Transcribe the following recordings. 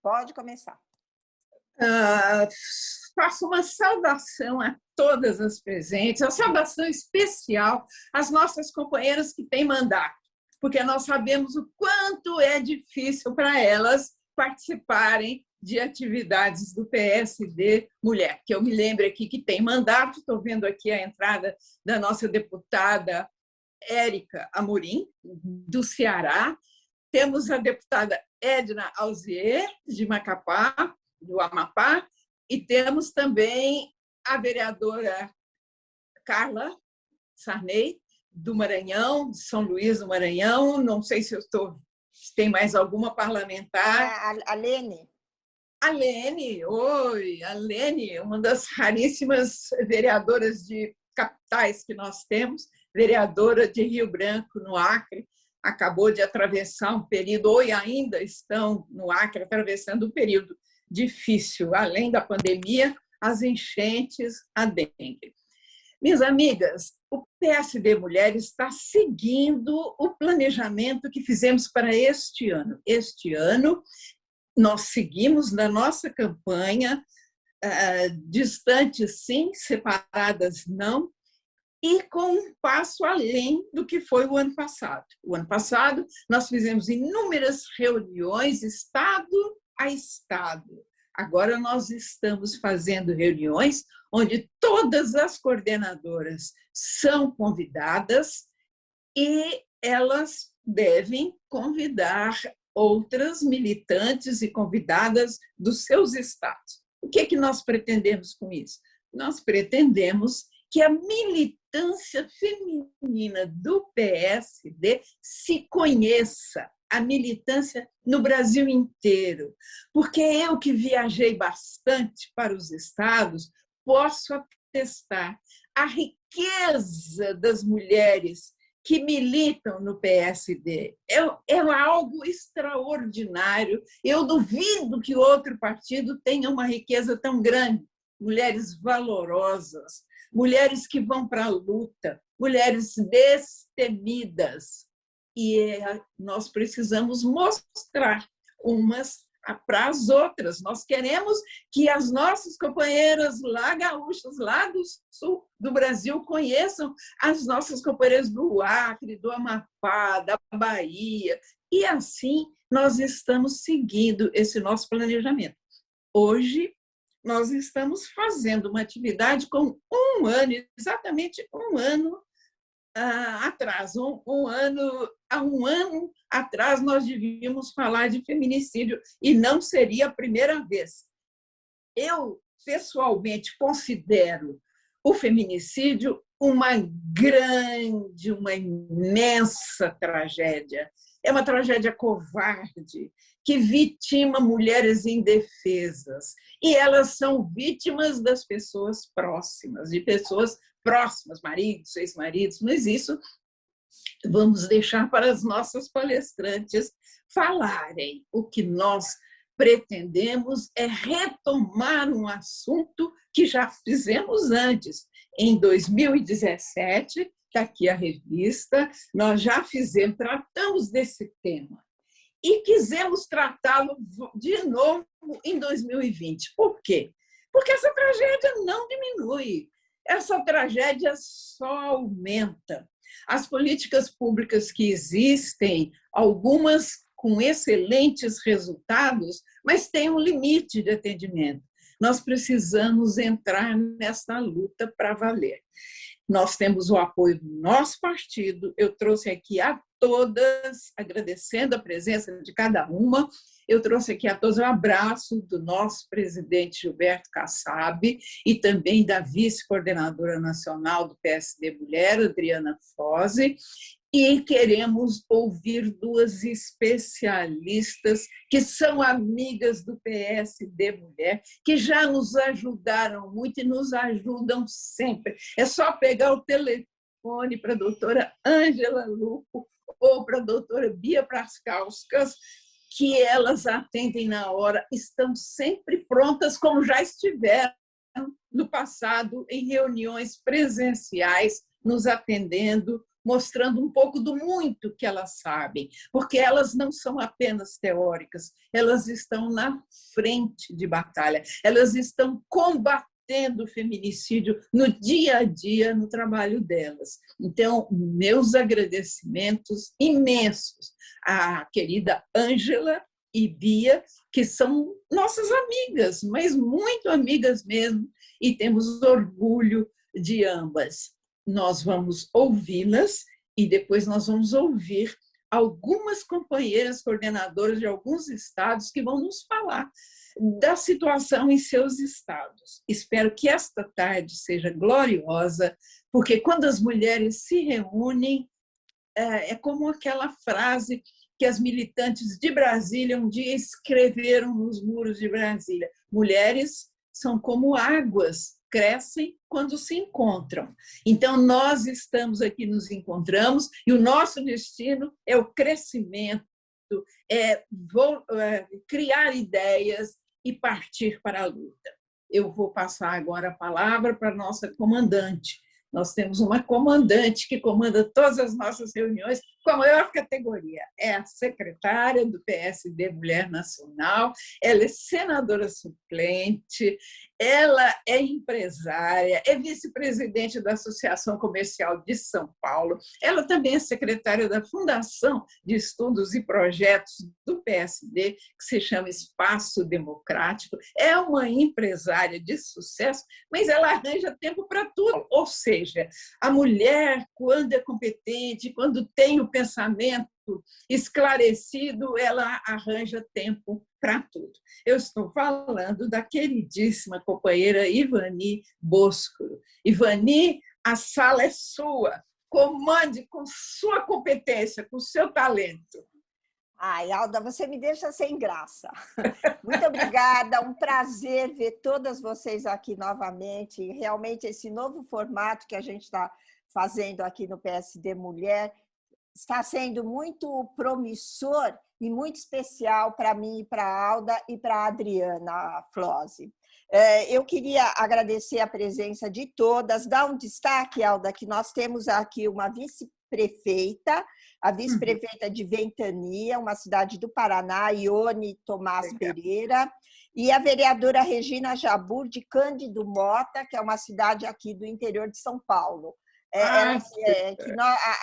Pode começar. Faço uma saudação a todas as presentes, uma saudação especial às nossas companheiras que têm mandato, porque nós sabemos o quanto é difícil para elas participarem de atividades do PSD Mulher, que eu me lembro aqui que tem mandato. Estou vendo aqui a entrada da nossa deputada Érica Amorim, do Ceará. Temos a deputada Edna Alzier, de Macapá, do Amapá, e temos também a vereadora Carla Sarney, do Maranhão, de São Luís do Maranhão. Não sei se tem mais alguma parlamentar. A Lene. A Lene, oi, a Lene, uma das raríssimas vereadoras de capitais que nós temos, vereadora de Rio Branco, no Acre, acabou de atravessar um período, ou ainda estão no Acre atravessando um período difícil, além da pandemia, as enchentes, a dengue. Minhas amigas, o PSD Mulheres está seguindo o planejamento que fizemos para este ano. Este ano, nós seguimos na nossa campanha, distantes sim, separadas não, e com um passo além do que foi o ano passado. O ano passado, nós fizemos inúmeras reuniões, estado a estado. Agora, nós estamos fazendo reuniões onde todas as coordenadoras são convidadas e elas devem convidar outras militantes e convidadas dos seus estados. O que é que nós pretendemos com isso? Nós pretendemos que a militância feminina do PSD se conheça, a militância no Brasil inteiro, porque eu que viajei bastante para os estados, posso atestar a riqueza das mulheres que militam no PSD. É algo extraordinário. Eu duvido que outro partido tenha uma riqueza tão grande. Mulheres valorosas, mulheres que vão para a luta, mulheres destemidas. E nós precisamos mostrar umas para as outras. Nós queremos que as nossas companheiras lá gaúchas, lá do sul do Brasil, conheçam as nossas companheiras do Acre, do Amapá, da Bahia. E assim nós estamos seguindo esse nosso planejamento. Hoje, nós estamos fazendo uma atividade com um ano, exatamente um ano atrás. Há um ano atrás, nós devíamos falar de feminicídio e não seria a primeira vez. Eu, pessoalmente, considero o feminicídio uma grande, uma imensa tragédia. É uma tragédia covarde que vitima mulheres indefesas. E elas são vítimas das pessoas próximas, de pessoas próximas, maridos, ex-maridos, mas isso vamos deixar para as nossas palestrantes falarem. O que nós pretendemos é retomar um assunto que já fizemos antes. Em 2017, está aqui a revista, nós já tratamos desse tema. E quisemos tratá-lo de novo em 2020. Por quê? Porque essa tragédia não diminui. Essa tragédia só aumenta. As políticas públicas que existem, algumas com excelentes resultados, mas têm um limite de atendimento. Nós precisamos entrar nessa luta para valer. Nós temos o apoio do nosso partido. Eu trouxe aqui a todas, agradecendo a presença de cada uma. Eu trouxe aqui a todos um abraço do nosso presidente Gilberto Kassab e também da vice-coordenadora nacional do PSD Mulher, Adriana Fosse. E queremos ouvir duas especialistas que são amigas do PSD Mulher, que já nos ajudaram muito e nos ajudam sempre. É só pegar o telefone para a doutora Ângela Lupo ou para a doutora Bia Praskauskas, que elas atendem na hora, estão sempre prontas, como já estiveram no passado, em reuniões presenciais, nos atendendo mostrando um pouco do muito que elas sabem, porque elas não são apenas teóricas, elas estão na frente de batalha, elas estão combatendo o feminicídio no dia a dia, no trabalho delas. Então, meus agradecimentos imensos à querida Ângela e Bia, que são nossas amigas, mas muito amigas mesmo, e temos orgulho de ambas. Nós vamos ouvi-las e depois nós vamos ouvir algumas companheiras coordenadoras de alguns estados que vão nos falar da situação em seus estados. Espero que esta tarde seja gloriosa, porque quando as mulheres se reúnem, é como aquela frase que as militantes de Brasília um dia escreveram nos muros de Brasília: mulheres são como águas, crescem quando se encontram. Então, nós estamos aqui, nos encontramos, e o nosso destino é o crescimento, criar ideias e partir para a luta. Eu vou passar agora a palavra para a nossa comandante. Nós temos uma comandante que comanda todas as nossas reuniões com a maior categoria. É a secretária do PSD Mulher Nacional, ela é senadora suplente, ela é empresária, é vice-presidente da Associação Comercial de São Paulo, ela também é secretária da Fundação de Estudos e Projetos do PSD, que se chama Espaço Democrático, é uma empresária de sucesso, mas ela arranja tempo para tudo, ou seja, a mulher, quando é competente, quando tem o pensamento esclarecido, ela arranja tempo para tudo. Eu estou falando da queridíssima companheira Ivani Bosco. Ivani, a sala é sua. Comande com sua competência, com seu talento. Ai, Alda, você me deixa sem graça. Muito obrigada, um prazer ver todas vocês aqui novamente. Realmente, esse novo formato que a gente está fazendo aqui no PSD Mulher está sendo muito promissor e muito especial para mim, para a Alda e para a Adriana Flose. Eu queria agradecer a presença de todas, dar um destaque, Alda, que nós temos aqui uma vice-prefeita, a vice-prefeita de Ventania, uma cidade do Paraná, Ione Tomás Pereira, e a vereadora Regina Jabur, de Cândido Mota, que é uma cidade aqui do interior de São Paulo.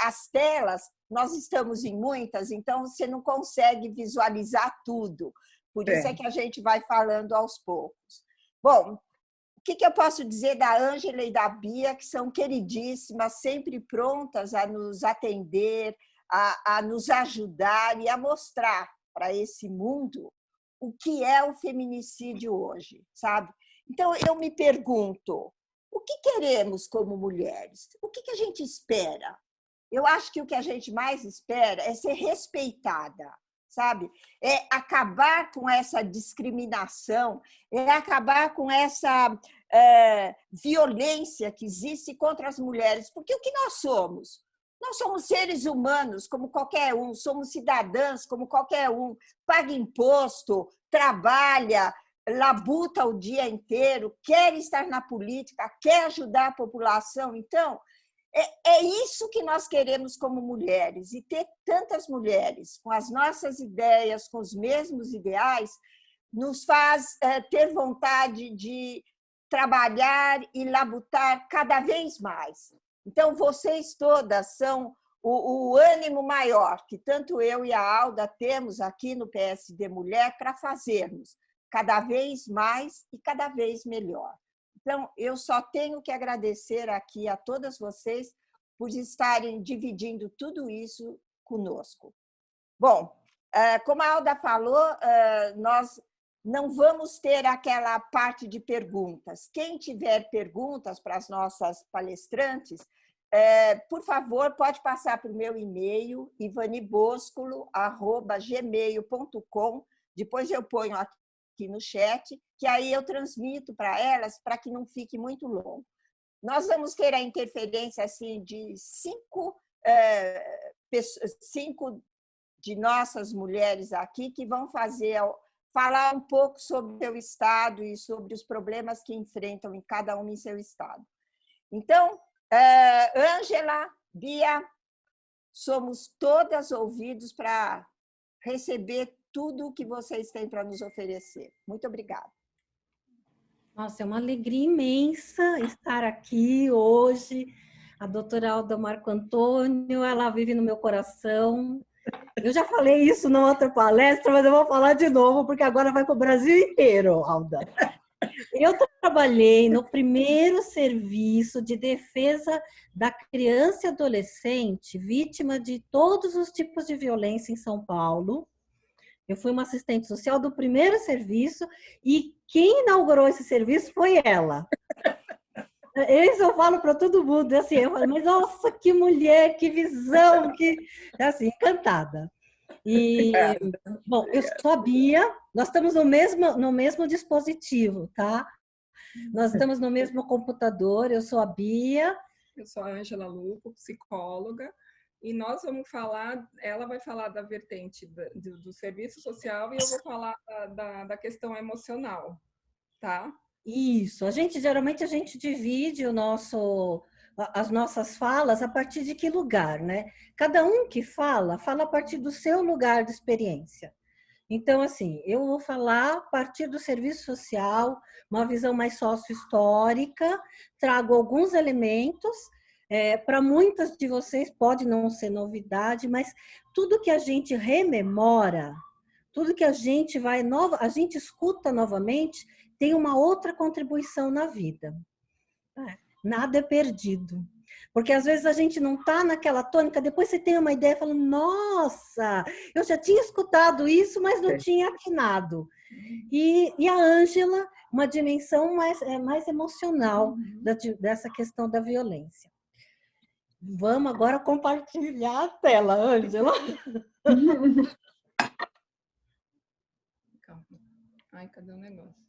As telas, nós estamos em muitas, então você não consegue visualizar tudo. Por isso é que a gente vai falando aos poucos. Bom, o que eu posso dizer da Ângela e da Bia, que são queridíssimas, sempre prontas a nos atender, a nos ajudar e a mostrar para esse mundo o que é o feminicídio hoje, sabe? Então, eu me pergunto, o que queremos como mulheres? O que a gente espera? Eu acho que o que a gente mais espera é ser respeitada, sabe? É acabar com essa discriminação, é acabar com essa violência que existe contra as mulheres. Porque o que nós somos? Nós somos seres humanos, como qualquer um, somos cidadãs, como qualquer um, paga imposto, trabalha, labuta o dia inteiro, quer estar na política, quer ajudar a população. Então, é isso que nós queremos como mulheres. E ter tantas mulheres com as nossas ideias, com os mesmos ideais, nos faz ter vontade de trabalhar e labutar cada vez mais. Então, vocês todas são o ânimo maior que tanto eu e a Alda temos aqui no PSD Mulher para fazermos cada vez mais e cada vez melhor. Então, eu só tenho que agradecer aqui a todas vocês por estarem dividindo tudo isso conosco. Bom, como a Alda falou, nós não vamos ter aquela parte de perguntas. Quem tiver perguntas para as nossas palestrantes, por favor, pode passar para o meu e-mail, ivanibosculo@gmail.com. Depois eu ponho aqui no chat, que aí eu transmito para elas, para que não fique muito longo. Nós vamos ter a interferência assim, de 5 de nossas mulheres aqui que vão falar um pouco sobre o seu estado e sobre os problemas que enfrentam em cada uma em seu estado. Então, Ângela, Bia, somos todas ouvidos para receber tudo o que vocês têm para nos oferecer. Muito obrigada. Nossa, é uma alegria imensa estar aqui hoje. A doutora Alda Marco Antônio, ela vive no meu coração. Eu já falei isso na outra palestra, mas eu vou falar de novo, porque agora vai para o Brasil inteiro, Alda. Eu trabalhei no primeiro serviço de defesa da criança e adolescente vítima de todos os tipos de violência em São Paulo. Eu fui uma assistente social do primeiro serviço e quem inaugurou esse serviço foi ela. Isso eu falo para todo mundo, assim, eu falo, mas nossa, que mulher, que visão, que assim, encantada. E bom, eu sou a Bia, nós estamos no mesmo dispositivo, tá? Nós estamos no mesmo computador, eu sou a Bia. Eu sou a Ângela Lupo, psicóloga, e nós vamos falar, ela vai falar da vertente do serviço social e eu vou falar da questão emocional, tá? Isso, geralmente a gente divide as nossas falas a partir de que lugar, né? Cada um que fala a partir do seu lugar de experiência. Então, assim, eu vou falar a partir do serviço social, uma visão mais sócio-histórica, trago alguns elementos, para muitas de vocês pode não ser novidade, mas tudo que a gente rememora, tudo que a gente escuta novamente, tem uma outra contribuição na vida. Nada é perdido. Porque às vezes a gente não está naquela tônica, depois você tem uma ideia e fala, nossa, eu já tinha escutado isso, mas não tinha afinado. E a Ângela, uma dimensão mais emocional dessa questão da violência. Vamos agora compartilhar a tela, Ângela. Calma. Ai, cadê o negócio?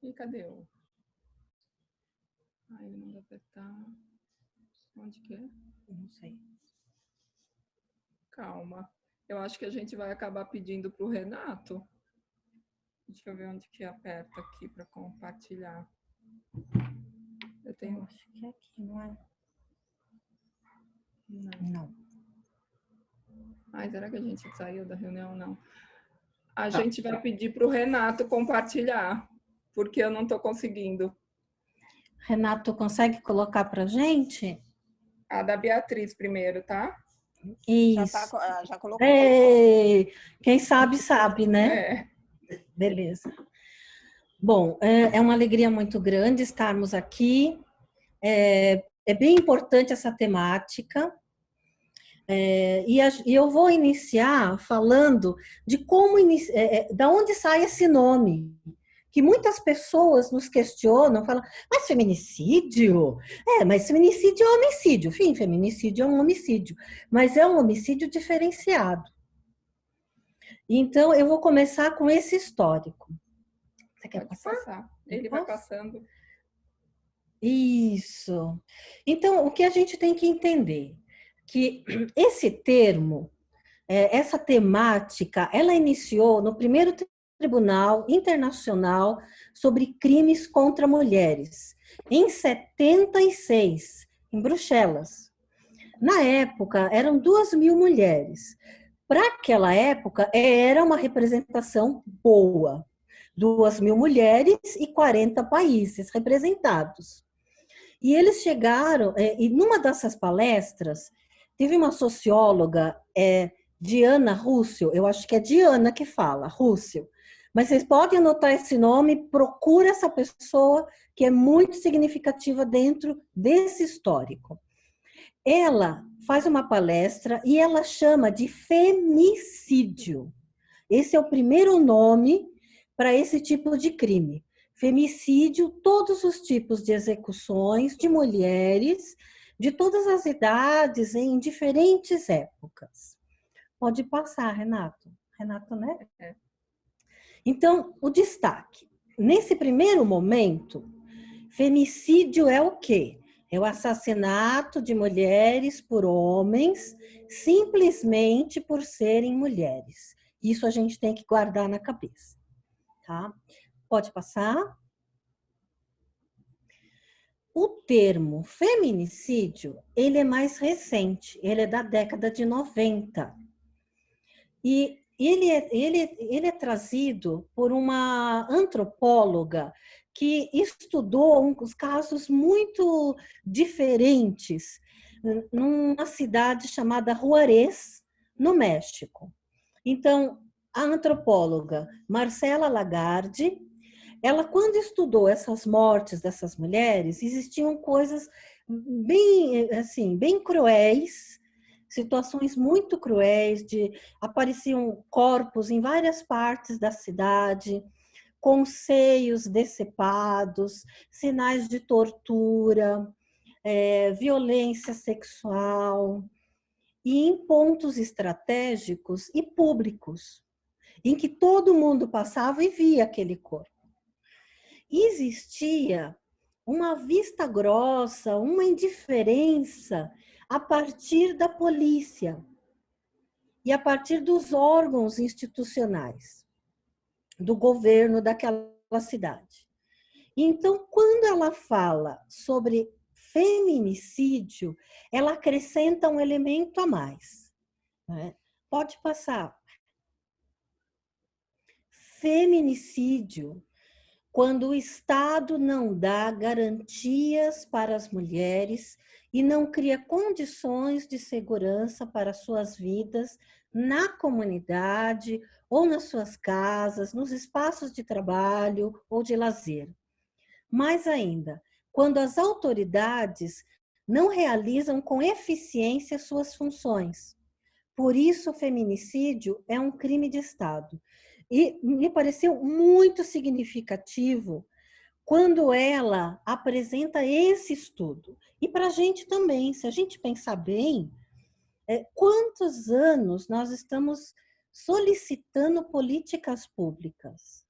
E cadê o... Ai, ele manda apertar... Onde que é? Não sei. Calma. Eu acho que a gente vai acabar pedindo para o Renato. Deixa eu ver onde que aperta aqui para compartilhar. Eu Eu acho que é aqui, não é? Não. Ai, será que a gente saiu da reunião? Não. A gente vai pedir para o Renato compartilhar, porque eu não estou conseguindo. Renato, consegue colocar para a gente? A da Beatriz primeiro, tá? Isso. Já colocou. Ei, quem sabe, sabe, né? É. Beleza. Bom, é uma alegria muito grande estarmos aqui. É bem importante essa temática. E eu vou iniciar falando de da onde sai esse nome. Que muitas pessoas nos questionam, falam, mas feminicídio? Mas feminicídio é homicídio. Sim, feminicídio é um homicídio, mas é um homicídio diferenciado. Então, eu vou começar com esse histórico. Você quer passar? Ele vai passando. Isso. Então, o que a gente tem que entender? Que esse termo, essa temática, ela iniciou no primeiro Tribunal Internacional sobre Crimes contra Mulheres, em 76, em Bruxelas. Na época, eram 2.000 mulheres. Para aquela época, era uma representação boa. 2.000 mulheres e 40 países representados. E eles chegaram, e numa dessas palestras, teve uma socióloga, Diana Russell, eu acho que é Diana que fala, Russell, mas vocês podem anotar esse nome, procura essa pessoa que é muito significativa dentro desse histórico. Ela faz uma palestra e ela chama de femicídio. Esse é o primeiro nome para esse tipo de crime. Femicídio, todos os tipos de execuções de mulheres, de todas as idades, em diferentes épocas. Pode passar, Renato. Renato, né? Então, o destaque. Nesse primeiro momento, femicídio é o quê? É o assassinato de mulheres por homens, simplesmente por serem mulheres. Isso a gente tem que guardar na cabeça, tá? Pode passar. O termo feminicídio, ele é mais recente, ele é da década de 90. E ele é trazido por uma antropóloga que estudou uns casos muito diferentes numa cidade chamada Juárez, no México. Então, a antropóloga Marcela Lagarde, ela, quando estudou essas mortes dessas mulheres, existiam coisas bem, assim, bem cruéis, situações muito cruéis, apareciam corpos em várias partes da cidade, com seios decepados, sinais de tortura, violência sexual, e em pontos estratégicos e públicos, em que todo mundo passava e via aquele corpo. Existia uma vista grossa, uma indiferença a partir da polícia e a partir dos órgãos institucionais do governo daquela cidade. Então, quando ela fala sobre feminicídio, ela acrescenta um elemento a mais, né? Pode passar. Feminicídio, quando o Estado não dá garantias para as mulheres e não cria condições de segurança para suas vidas na comunidade ou nas suas casas, nos espaços de trabalho ou de lazer. Mais ainda, quando as autoridades não realizam com eficiência suas funções. Por isso, o feminicídio é um crime de Estado. E me pareceu muito significativo quando ela apresenta esse estudo. E para a gente também, se a gente pensar bem, quantos anos nós estamos solicitando políticas públicas,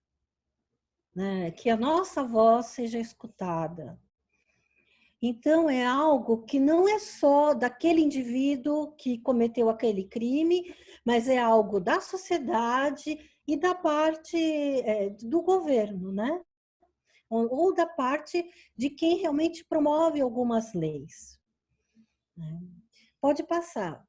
né? Que a nossa voz seja escutada. Então, é algo que não é só daquele indivíduo que cometeu aquele crime, mas é algo da sociedade e da parte do governo, né? Ou da parte de quem realmente promove algumas leis. Pode passar.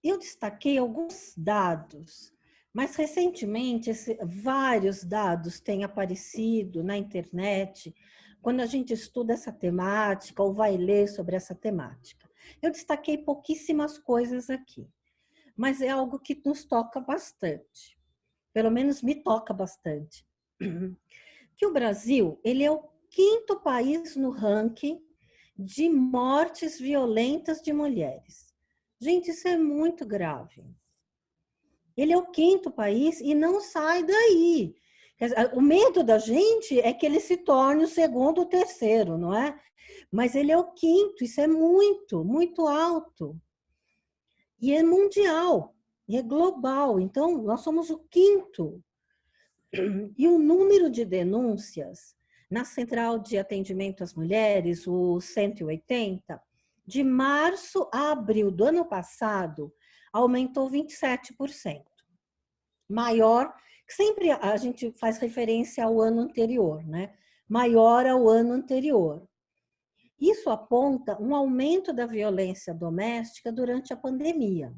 Eu destaquei alguns dados, mas recentemente vários dados têm aparecido na internet quando a gente estuda essa temática ou vai ler sobre essa temática. Eu destaquei pouquíssimas coisas aqui, mas é algo que nos toca bastante. Pelo menos me toca bastante. Que o Brasil, ele é o 5º país no ranking de mortes violentas de mulheres. Gente, isso é muito grave. Ele é o 5º país e não sai daí. O medo da gente é que ele se torne o 2º ou 3º, não é? Mas ele é o 5º, isso é muito, muito alto. E é mundial, e é global. Então, nós somos o 5º. E o número de denúncias na Central de Atendimento às Mulheres, o 180, de março a abril do ano passado, aumentou 27%. Maior, sempre a gente faz referência ao ano anterior, né? Maior ao ano anterior. Isso aponta um aumento da violência doméstica durante a pandemia.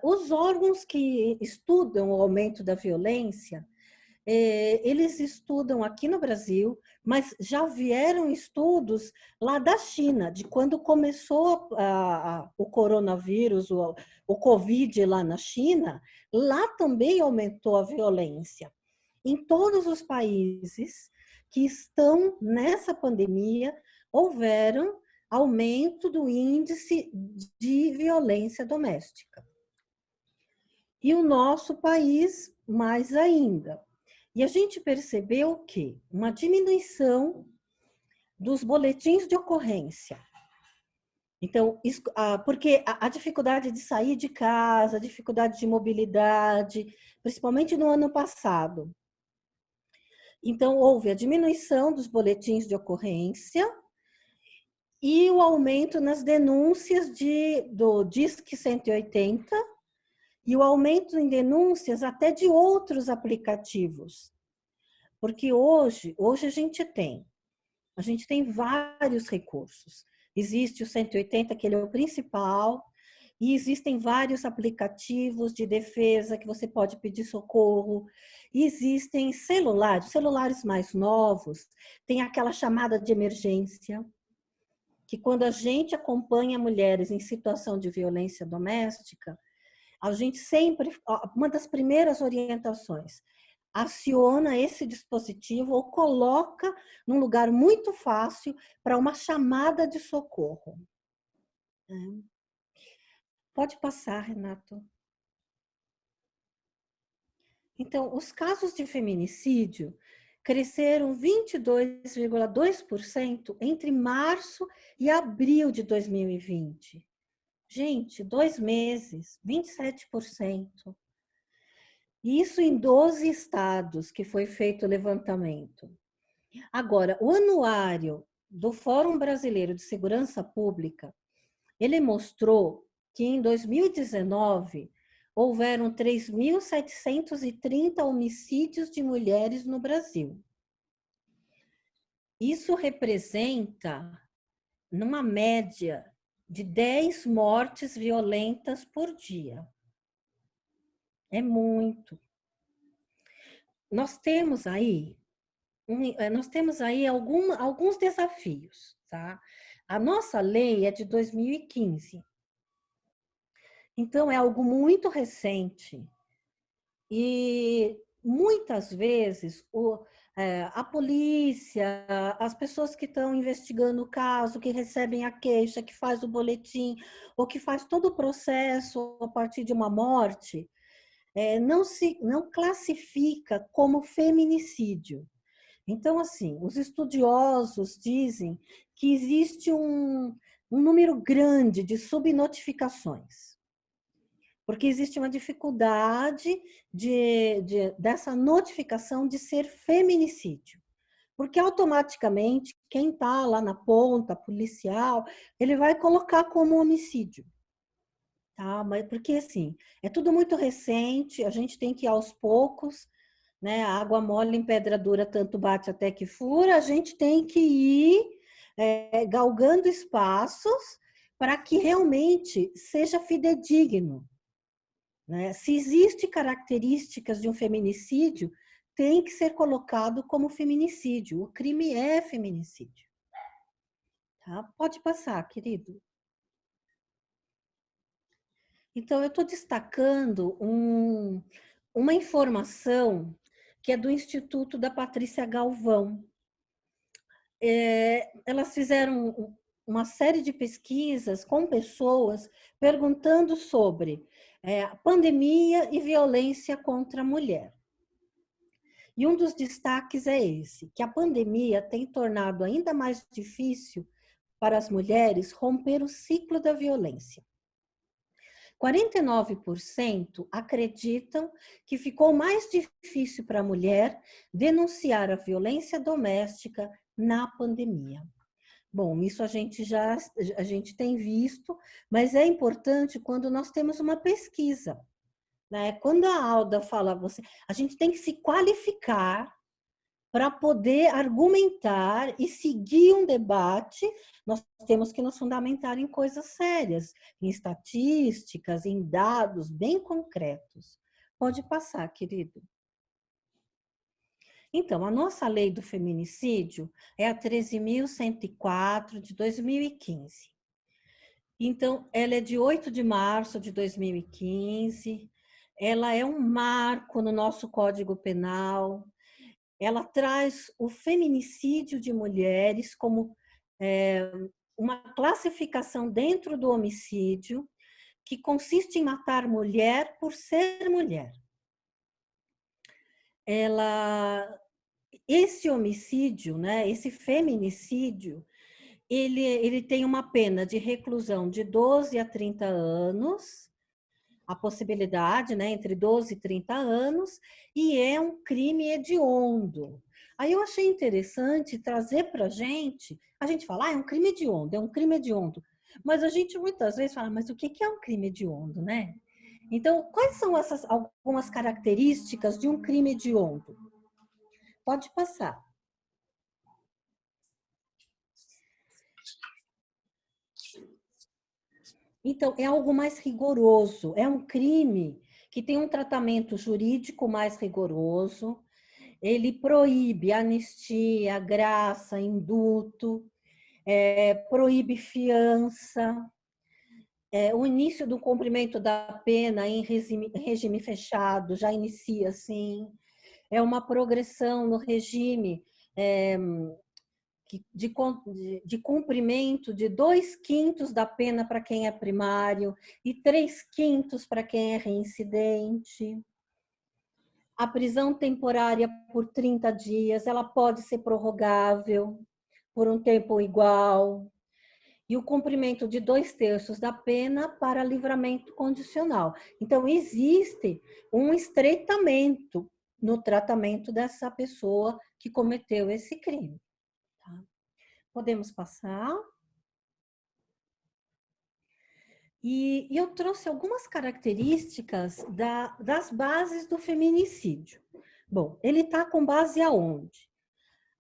Os órgãos que estudam o aumento da violência, eles estudam aqui no Brasil, mas já vieram estudos lá da China, de quando começou o coronavírus, o Covid lá na China, lá também aumentou a violência. Em todos os países que estão nessa pandemia, houveram aumento do índice de violência doméstica. E o nosso país, mais ainda. E a gente percebeu que uma diminuição dos boletins de ocorrência. Então, porque a dificuldade de sair de casa, a dificuldade de mobilidade, principalmente no ano passado. Então, houve a diminuição dos boletins de ocorrência e o aumento nas denúncias do DISC 180, e o aumento em denúncias até de outros aplicativos. Porque hoje a gente tem vários recursos. Existe o 180, que ele é o principal, e existem vários aplicativos de defesa que você pode pedir socorro. E existem celulares mais novos, tem aquela chamada de emergência, que quando a gente acompanha mulheres em situação de violência doméstica, a gente sempre, uma das primeiras orientações, aciona esse dispositivo ou coloca num lugar muito fácil para uma chamada de socorro. Pode passar, Renato. Então, os casos de feminicídio cresceram 22,2% entre março e abril de 2020. Gente, 2 meses, 27%. Isso em 12 estados que foi feito o levantamento. Agora, o anuário do Fórum Brasileiro de Segurança Pública, ele mostrou que em 2019 houveram 3.730 homicídios de mulheres no Brasil. Isso representa, numa média, de 10 mortes violentas por dia. É muito. Nós temos aí alguns desafios, tá? A nossa lei é de 2015. Então, é algo muito recente. E muitas vezes a polícia, as pessoas que estão investigando o caso, que recebem a queixa, que faz o boletim, ou que faz todo o processo a partir de uma morte, não classifica como feminicídio. Então, assim, os estudiosos dizem que existe um número grande de subnotificações, porque existe uma dificuldade dessa notificação de ser feminicídio. Porque automaticamente, quem está lá na ponta, policial, ele vai colocar como homicídio. Tá? Mas porque, assim, é tudo muito recente, a gente tem que ir aos poucos, né? A água mole em pedra dura, tanto bate até que fura, a gente tem que ir galgando espaços para que realmente seja fidedigno. Né? Se existem características de um feminicídio, tem que ser colocado como feminicídio. O crime é feminicídio. Tá? Pode passar, querido. Então, eu estou destacando uma informação que é do Instituto da Patrícia Galvão. Elas fizeram uma série de pesquisas com pessoas perguntando sobre pandemia e violência contra a mulher. E um dos destaques é esse, que a pandemia tem tornado ainda mais difícil para as mulheres romper o ciclo da violência. 49% acreditam que ficou mais difícil para a mulher denunciar a violência doméstica na pandemia. Bom, isso a gente tem visto, mas é importante quando nós temos uma pesquisa. Né? Quando a Alda fala, a gente tem que se qualificar para poder argumentar e seguir um debate. Nós temos que nos fundamentar em coisas sérias, em estatísticas, em dados bem concretos. Pode passar, querido. Então, a nossa lei do feminicídio é a 13.104 de 2015. Então, ela é de 8 de março de 2015. Ela é um marco no nosso Código Penal. Ela traz o feminicídio de mulheres como uma classificação dentro do homicídio que consiste em matar mulher por ser mulher. Esse homicídio, né, esse feminicídio, ele tem uma pena de reclusão de 12 a 30 anos, a possibilidade, né, entre 12 e 30 anos, e é um crime hediondo. Aí eu achei interessante trazer para a gente fala, é um crime hediondo, é um crime hediondo. Mas a gente muitas vezes fala, mas o que é um crime hediondo, né? Então, quais são essas algumas características de um crime hediondo? Pode passar. Então, é algo mais rigoroso, é um crime que tem um tratamento jurídico mais rigoroso, ele proíbe anistia, graça, indulto, proíbe fiança, o início do cumprimento da pena em regime fechado já inicia assim, é uma progressão no regime de cumprimento de 2/5 da pena para quem é primário e 3/5 para quem é reincidente. A prisão temporária por 30 dias, ela pode ser prorrogável por um tempo igual. E o cumprimento de 2/3 da pena para livramento condicional. Então, existe um estreitamento no tratamento dessa pessoa que cometeu esse crime. Tá? Podemos passar. E eu trouxe algumas características das bases do feminicídio. Bom, ele está com base aonde?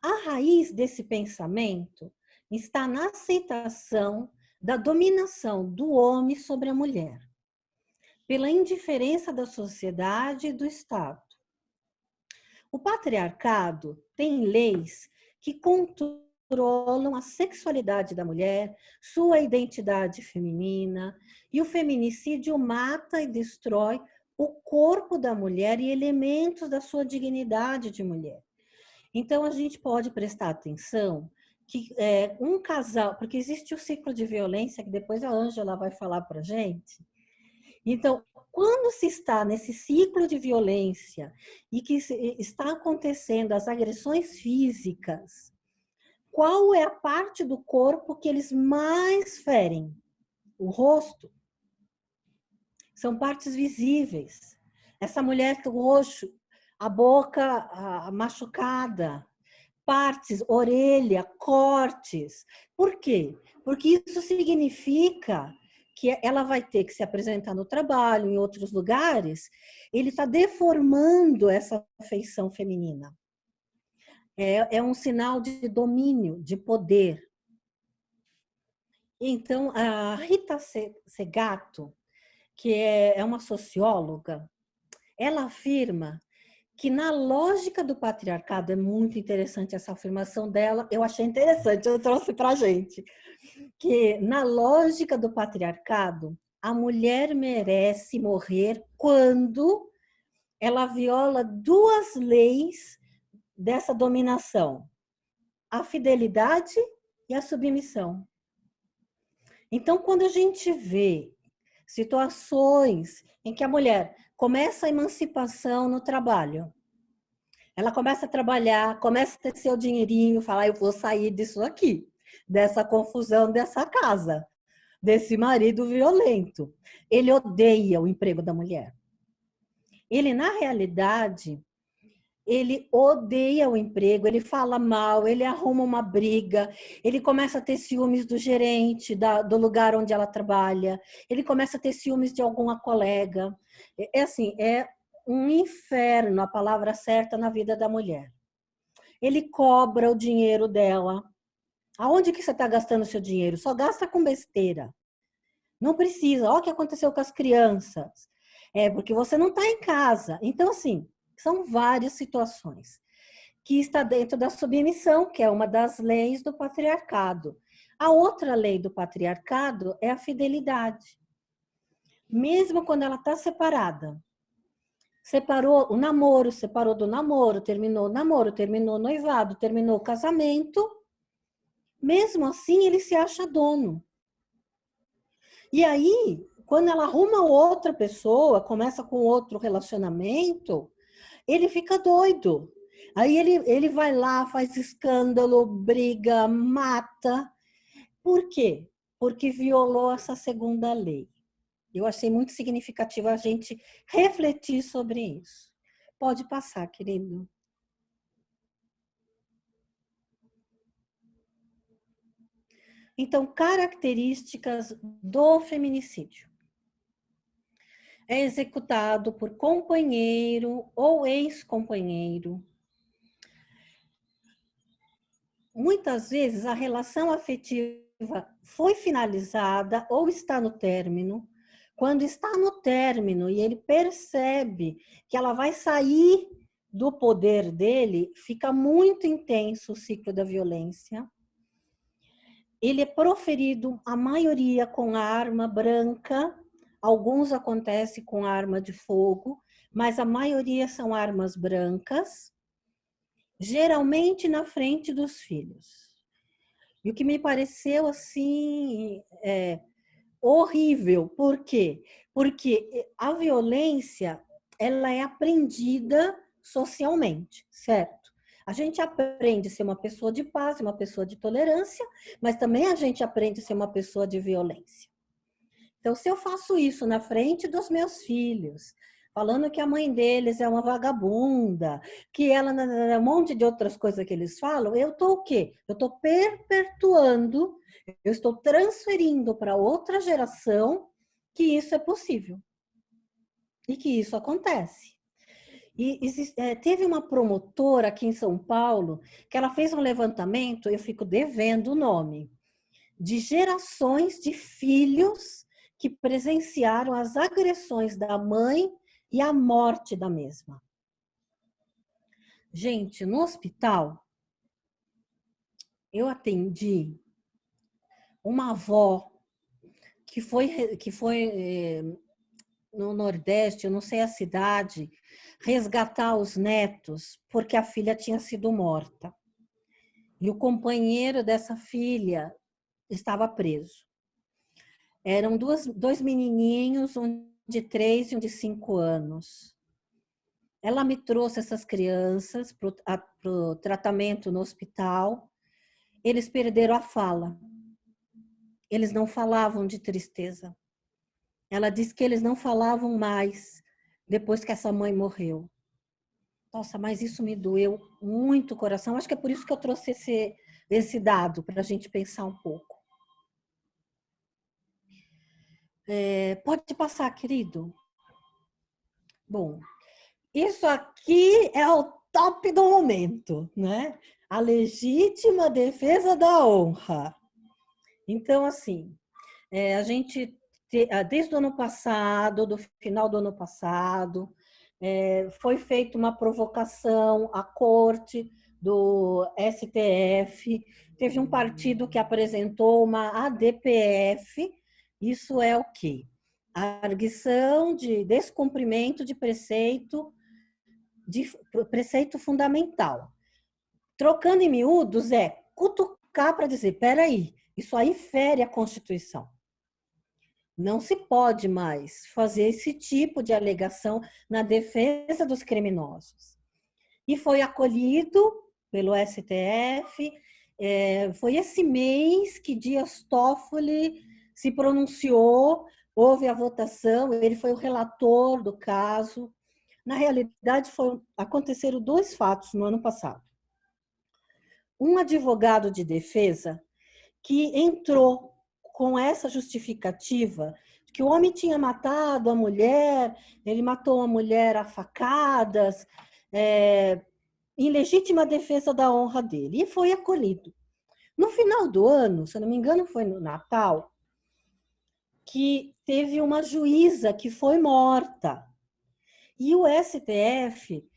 A raiz desse pensamento está na aceitação da dominação do homem sobre a mulher, pela indiferença da sociedade e do Estado. O patriarcado tem leis que controlam a sexualidade da mulher, sua identidade feminina, e o feminicídio mata e destrói o corpo da mulher e elementos da sua dignidade de mulher. Então, a gente pode prestar atenção que um casal, porque existe o ciclo de violência, que depois a Ângela vai falar para a gente. Então, quando se está nesse ciclo de violência e que está acontecendo as agressões físicas, qual é a parte do corpo que eles mais ferem? O rosto. São partes visíveis. Essa mulher com o rosto, a boca machucada, partes, orelha, cortes. Por quê? Porque isso significa que ela vai ter que se apresentar no trabalho, em outros lugares, ele está deformando essa feição feminina. É um sinal de domínio, de poder. Então, a Rita Segato, que é uma socióloga, ela afirma que na lógica do patriarcado, é muito interessante essa afirmação dela, eu achei interessante, eu trouxe para a gente, que na lógica do patriarcado, a mulher merece morrer quando ela viola 2 leis dessa dominação, a fidelidade e a submissão. Então, quando a gente vê situações em que a mulher começa a emancipação no trabalho, ela começa a trabalhar, começa a ter seu dinheirinho, falar, eu vou sair disso aqui, dessa confusão, dessa casa, desse marido violento. Ele odeia o emprego da mulher. Ele, na realidade, ele odeia o emprego, ele fala mal, ele arruma uma briga, ele começa a ter ciúmes do gerente, do lugar onde ela trabalha, ele começa a ter ciúmes de alguma colega. É assim, é um inferno, a palavra certa, na vida da mulher. Ele cobra o dinheiro dela. Aonde que você está gastando seu dinheiro? Só gasta com besteira. Não precisa. Olha o que aconteceu com as crianças. É porque você não está em casa. Então, assim, são várias situações que está dentro da submissão, que é uma das leis do patriarcado. A outra lei do patriarcado é a fidelidade. Mesmo quando ela está separada. Separou o namoro, separou do namoro, terminou o namoro, terminou o noivado, terminou o casamento. Mesmo assim, ele se acha dono. E aí, quando ela arruma outra pessoa, começa com outro relacionamento, ele fica doido. Aí ele vai lá, faz escândalo, briga, mata. Por quê? Porque violou essa segunda lei. Eu achei muito significativo a gente refletir sobre isso. Pode passar, querido. Então, características do feminicídio. é executado por companheiro ou ex-companheiro. Muitas vezes a relação afetiva foi finalizada ou está no término. Quando está no término e ele percebe que ela vai sair do poder dele, fica muito intenso o ciclo da violência. Ele é proferido, a maioria, com arma branca, alguns acontecem com arma de fogo, mas a maioria são armas brancas, geralmente na frente dos filhos. E o que me pareceu assim horrível. Por quê? Porque a violência, ela é aprendida socialmente, certo? A gente aprende a ser uma pessoa de paz, uma pessoa de tolerância, mas também a gente aprende a ser uma pessoa de violência. Então, se eu faço isso na frente dos meus filhos, falando que a mãe deles é uma vagabunda, que ela, um monte de outras coisas que eles falam, eu estou o quê? Eu estou perpetuando, eu estou transferindo para outra geração que isso é possível e que isso acontece. E teve uma promotora aqui em São Paulo que ela fez um levantamento, eu fico devendo o nome, de gerações de filhos que presenciaram as agressões da mãe e a morte da mesma. Gente, no hospital, eu atendi uma avó que foi no Nordeste, eu não sei a cidade, resgatar os netos porque a filha tinha sido morta. E o companheiro dessa filha estava preso. Eram dois menininhos, um de 3 e um de 5 anos. Ela me trouxe essas crianças para o tratamento no hospital. Eles perderam a fala. Eles não falavam de tristeza. Ela disse que eles não falavam mais depois que essa mãe morreu. Nossa, mas isso me doeu muito o coração. Acho que é por isso que eu trouxe esse dado, para a gente pensar um pouco. Pode passar, querido? Bom, isso aqui é o top do momento, né? A legítima defesa da honra. Então, assim, a gente, desde o ano passado, do final do ano passado, foi feita uma provocação à corte do STF, teve um partido que apresentou uma ADPF, isso é o quê? A arguição de descumprimento de preceito fundamental. Trocando em miúdos, é cutucar para dizer, peraí, isso aí fere a Constituição. Não se pode mais fazer esse tipo de alegação na defesa dos criminosos. E foi acolhido pelo STF, foi esse mês que Dias Toffoli se pronunciou, houve a votação, ele foi o relator do caso. Na realidade, aconteceram 2 fatos no ano passado. Um advogado de defesa que entrou com essa justificativa que o homem tinha matado a mulher, ele matou a mulher a facadas, em legítima defesa da honra dele, e foi acolhido. No final do ano, se eu não me engano, foi no Natal, que teve uma juíza que foi morta. E o STF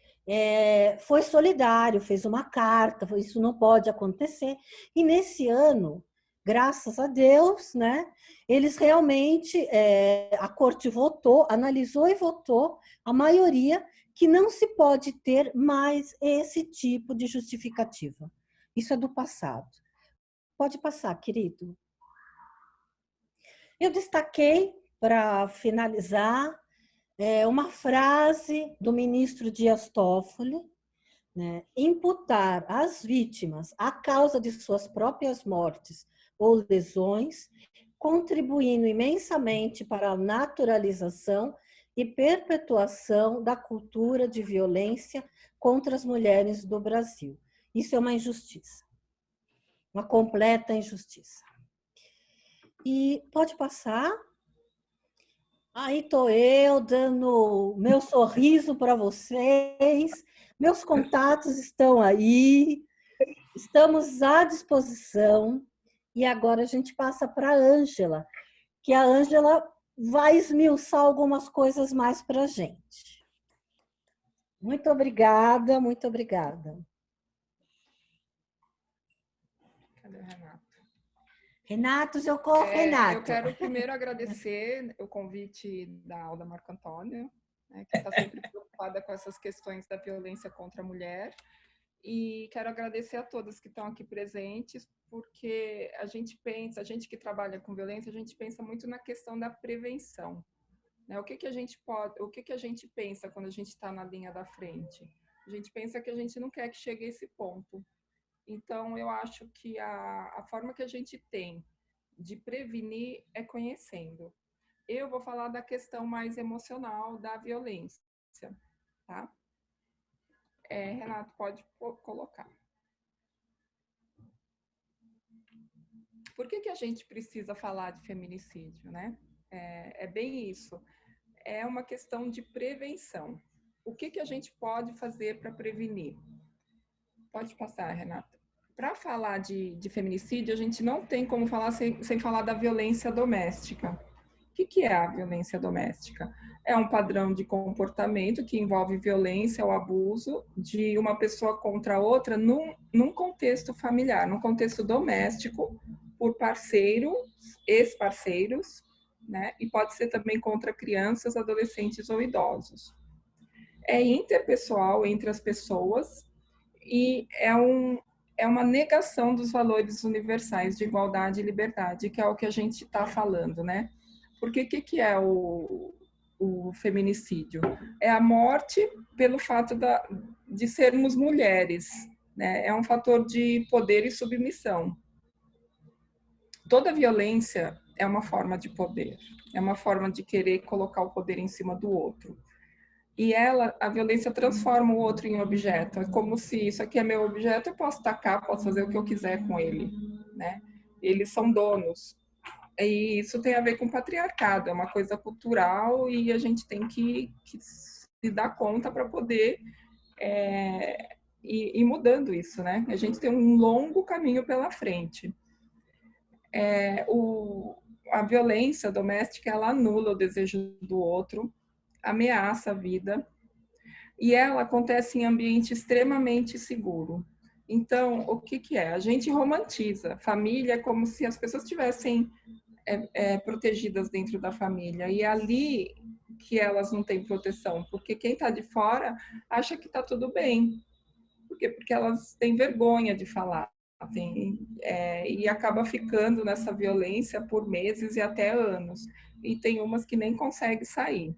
foi solidário, fez uma carta, isso não pode acontecer. E nesse ano, graças a Deus, né, eles realmente, a corte votou, analisou e votou, a maioria, que não se pode ter mais esse tipo de justificativa. Isso é do passado. Pode passar, querido. Eu destaquei, para finalizar, uma frase do ministro Dias Toffoli, né? Imputar às vítimas a causa de suas próprias mortes ou lesões, contribuindo imensamente para a naturalização e perpetuação da cultura de violência contra as mulheres do Brasil. Isso é uma injustiça, uma completa injustiça. E pode passar. Aí tô eu dando meu sorriso para vocês. Meus contatos estão aí. Estamos à disposição. E agora a gente passa para a Ângela, que a Ângela vai esmiuçar algumas coisas mais para a gente. Muito obrigada, muito obrigada. Cadê o Renato? Renato, socorro, Renato. Eu quero primeiro agradecer o convite da Alda Marco Antônio, né, que está sempre preocupada com essas questões da violência contra a mulher. E quero agradecer a todas que estão aqui presentes, porque a gente que trabalha com violência, a gente pensa muito na questão da prevenção. Né? O que a gente pensa quando a gente está na linha da frente? A gente pensa que a gente não quer que chegue a esse ponto. Então, eu acho que a forma que a gente tem de prevenir é conhecendo. Eu vou falar da questão mais emocional da violência, tá? Renato, pode colocar. Por que a gente precisa falar de feminicídio, né? É bem isso. É uma questão de prevenção. O que a gente pode fazer para prevenir? Pode passar, Renata. Para falar de feminicídio, a gente não tem como falar sem falar da violência doméstica. O que é a violência doméstica? É um padrão de comportamento que envolve violência ou abuso de uma pessoa contra outra num contexto familiar, num contexto doméstico, por parceiros, ex-parceiros, né? E pode ser também contra crianças, adolescentes ou idosos. É interpessoal entre as pessoas e é uma negação dos valores universais de igualdade e liberdade, que é o que a gente está falando, né? Porque o que é o feminicídio? É a morte pelo fato de sermos mulheres, né? É um fator de poder e submissão. Toda violência é uma forma de poder, é uma forma de querer colocar o poder em cima do outro. E a violência transforma o outro em objeto. É como se isso aqui é meu objeto, eu posso tacar, posso fazer o que eu quiser com ele, né? Eles são donos. E isso tem a ver com patriarcado, é uma coisa cultural e a gente tem que se dar conta para poder ir mudando isso, né? A gente tem um longo caminho pela frente. A violência doméstica, ela anula o desejo do outro, ameaça a vida, e ela acontece em ambiente extremamente seguro. Então, o que é? A gente romantiza. Família é como se as pessoas estivessem protegidas dentro da família. E ali que elas não têm proteção, porque quem está de fora acha que está tudo bem. Porque elas têm vergonha de falar. E acaba ficando nessa violência por meses e até anos. E tem umas que nem conseguem sair.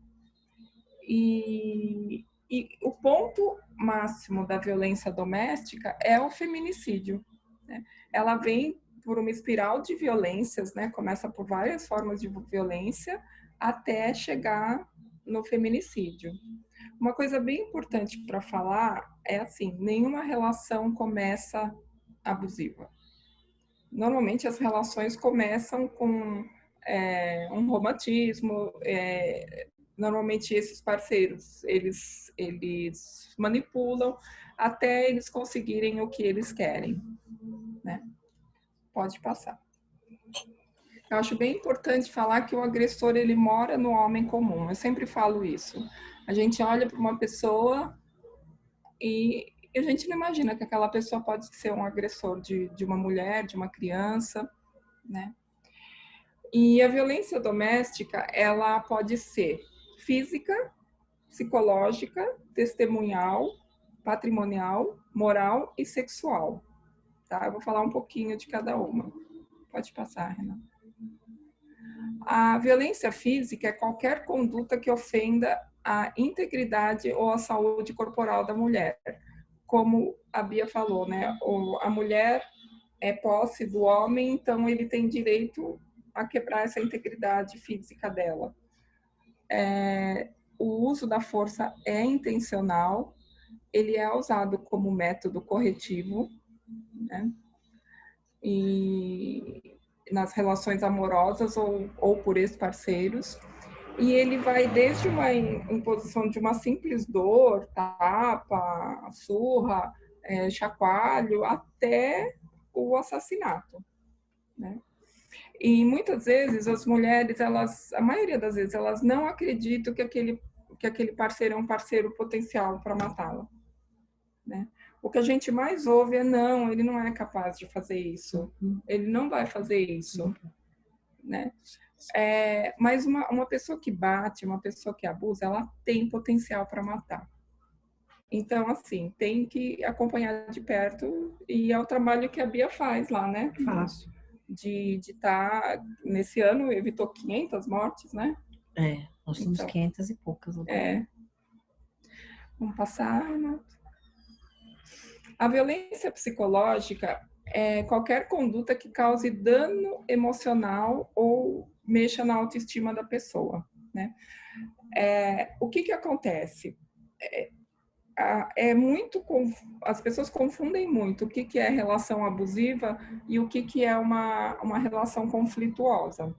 E o ponto máximo da violência doméstica é o feminicídio, né? Ela vem por uma espiral de violências, né? Começa por várias formas de violência até chegar no feminicídio. Uma coisa bem importante para falar é assim, nenhuma relação começa abusiva. Normalmente as relações começam com um romantismo, normalmente esses parceiros, eles manipulam até eles conseguirem o que eles querem, né? Pode passar. Eu acho bem importante falar que o agressor, ele mora no homem comum. Eu sempre falo isso. A gente olha para uma pessoa e a gente não imagina que aquela pessoa pode ser um agressor de uma mulher, de uma criança, né? E a violência doméstica, ela pode ser física, psicológica, testemunhal, patrimonial, moral e sexual. Tá? Eu vou falar um pouquinho de cada uma. Pode passar, Renan. A violência física é qualquer conduta que ofenda a integridade ou a saúde corporal da mulher. Como a Bia falou, né? A mulher é posse do homem, então ele tem direito a quebrar essa integridade física dela. O uso da força é intencional, ele é usado como método corretivo, né? E nas relações amorosas ou por ex-parceiros, E ele vai desde uma imposição de uma simples dor, tapa, surra, chacoalho, até o assassinato, né? E muitas vezes as mulheres, a maioria das vezes, elas não acreditam que aquele parceiro é um parceiro potencial para matá-la, né? O que a gente mais ouve é não, ele não é capaz de fazer isso, ele não vai fazer isso, né? Mas uma pessoa que bate, uma pessoa que abusa, ela tem potencial para matar. Então, assim, tem que acompanhar de perto, e é o trabalho que a Bia faz lá, né? Faço. De estar, nesse ano, evitou 500 mortes, né? Nós somos Então, 500 e poucas agora. Vamos passar, né? A violência psicológica é qualquer conduta que cause dano emocional ou mexa na autoestima da pessoa, né? O que acontece? As pessoas confundem muito o que é relação abusiva e o que é uma relação conflituosa.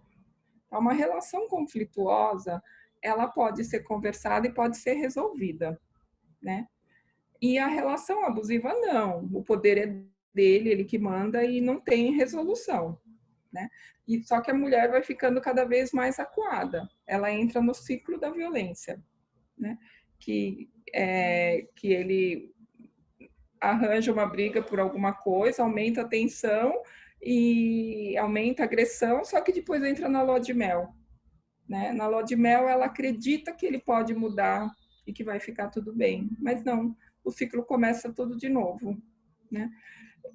Uma relação conflituosa, ela pode ser conversada e pode ser resolvida, né? E a relação abusiva, não. O poder é dele, ele que manda, e não tem resolução, né? E só que a mulher vai ficando cada vez mais acuada. Ela entra no ciclo da violência, né? Que ele arranja uma briga por alguma coisa, aumenta a tensão e aumenta a agressão, só que depois entra na lua de mel, né? Na lua de mel, ela acredita que ele pode mudar e que vai ficar tudo bem, mas não, o ciclo começa tudo de novo, né?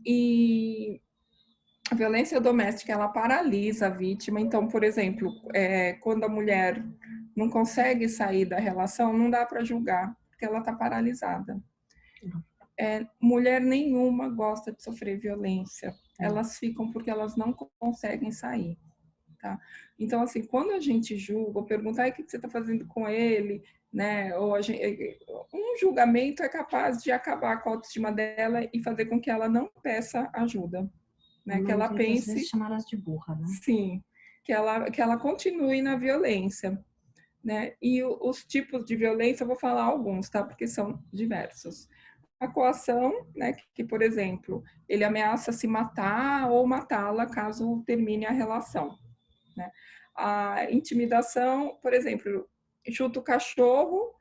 E a violência doméstica, ela paralisa a vítima. Então, por exemplo, quando a mulher não consegue sair da relação, não dá para julgar, porque ela está paralisada. Mulher nenhuma gosta de sofrer violência. Elas ficam porque elas não conseguem sair. Tá? Então, assim, quando a gente julga, ou pergunta, o que você está fazendo com ele, né? Ou um julgamento é capaz de acabar com a autoestima dela e fazer com que ela não peça ajuda, né? Que ela pense, vezes chamar elas de burra, né? Sim, que ela continue na violência, né? E os tipos de violência, eu vou falar alguns, tá? Porque são diversos. A coação, né? Que, por exemplo, ele ameaça se matar ou matá-la caso termine a relação. Né? A intimidação, por exemplo, chuta o cachorro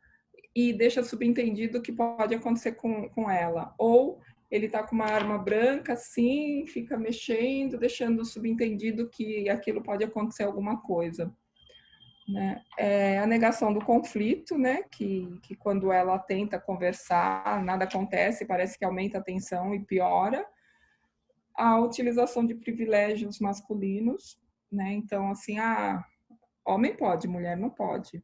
e deixa subentendido o que pode acontecer com ela. Ou ele está com uma arma branca, assim, fica mexendo, deixando subentendido que aquilo pode acontecer alguma coisa. Né? A negação do conflito, né? Que quando ela tenta conversar, nada acontece, parece que aumenta a tensão e piora. A utilização de privilégios masculinos, né? Então, assim, homem pode, mulher não pode.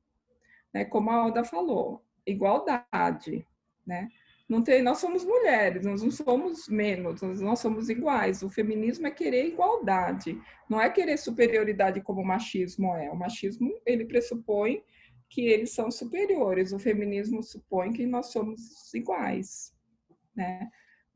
Né? Como a Alda falou, igualdade, né? Nós somos mulheres, nós não somos menos, nós somos iguais. O feminismo é querer igualdade, não é querer superioridade como o machismo é. O machismo, ele pressupõe que eles são superiores, o feminismo supõe que nós somos iguais, né?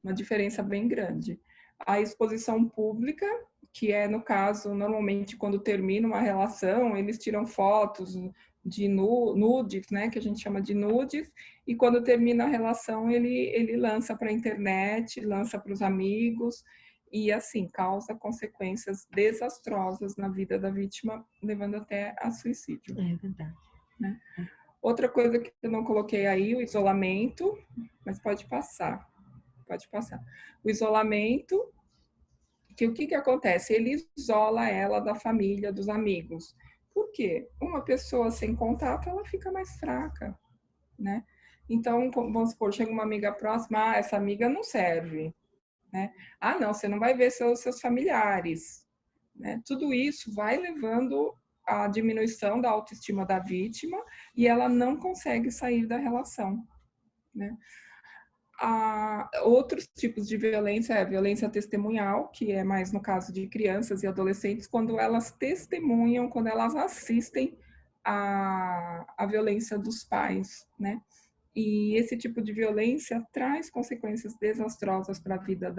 Uma diferença bem grande. A exposição pública, que é, no caso, normalmente quando termina uma relação, eles tiram fotos de nudes, né, que a gente chama de nudes, e quando termina a relação, ele lança para a internet, lança para os amigos, e assim, causa consequências desastrosas na vida da vítima, levando até a suicídio. É verdade. Né? Outra coisa que eu não coloquei aí, o isolamento, mas pode passar. O isolamento, que o que acontece? Ele isola ela da família, dos amigos. Por quê? Uma pessoa sem contato, ela fica mais fraca, né? Então, vamos supor, chega uma amiga próxima, essa amiga não serve, né? Não, você não vai ver seus familiares, né? Tudo isso vai levando à diminuição da autoestima da vítima e ela não consegue sair da relação, né? Outros tipos de violência é a violência testemunhal, que é mais no caso de crianças e adolescentes, quando elas testemunham, quando elas assistem a violência dos pais, né? E esse tipo de violência traz consequências desastrosas para a vida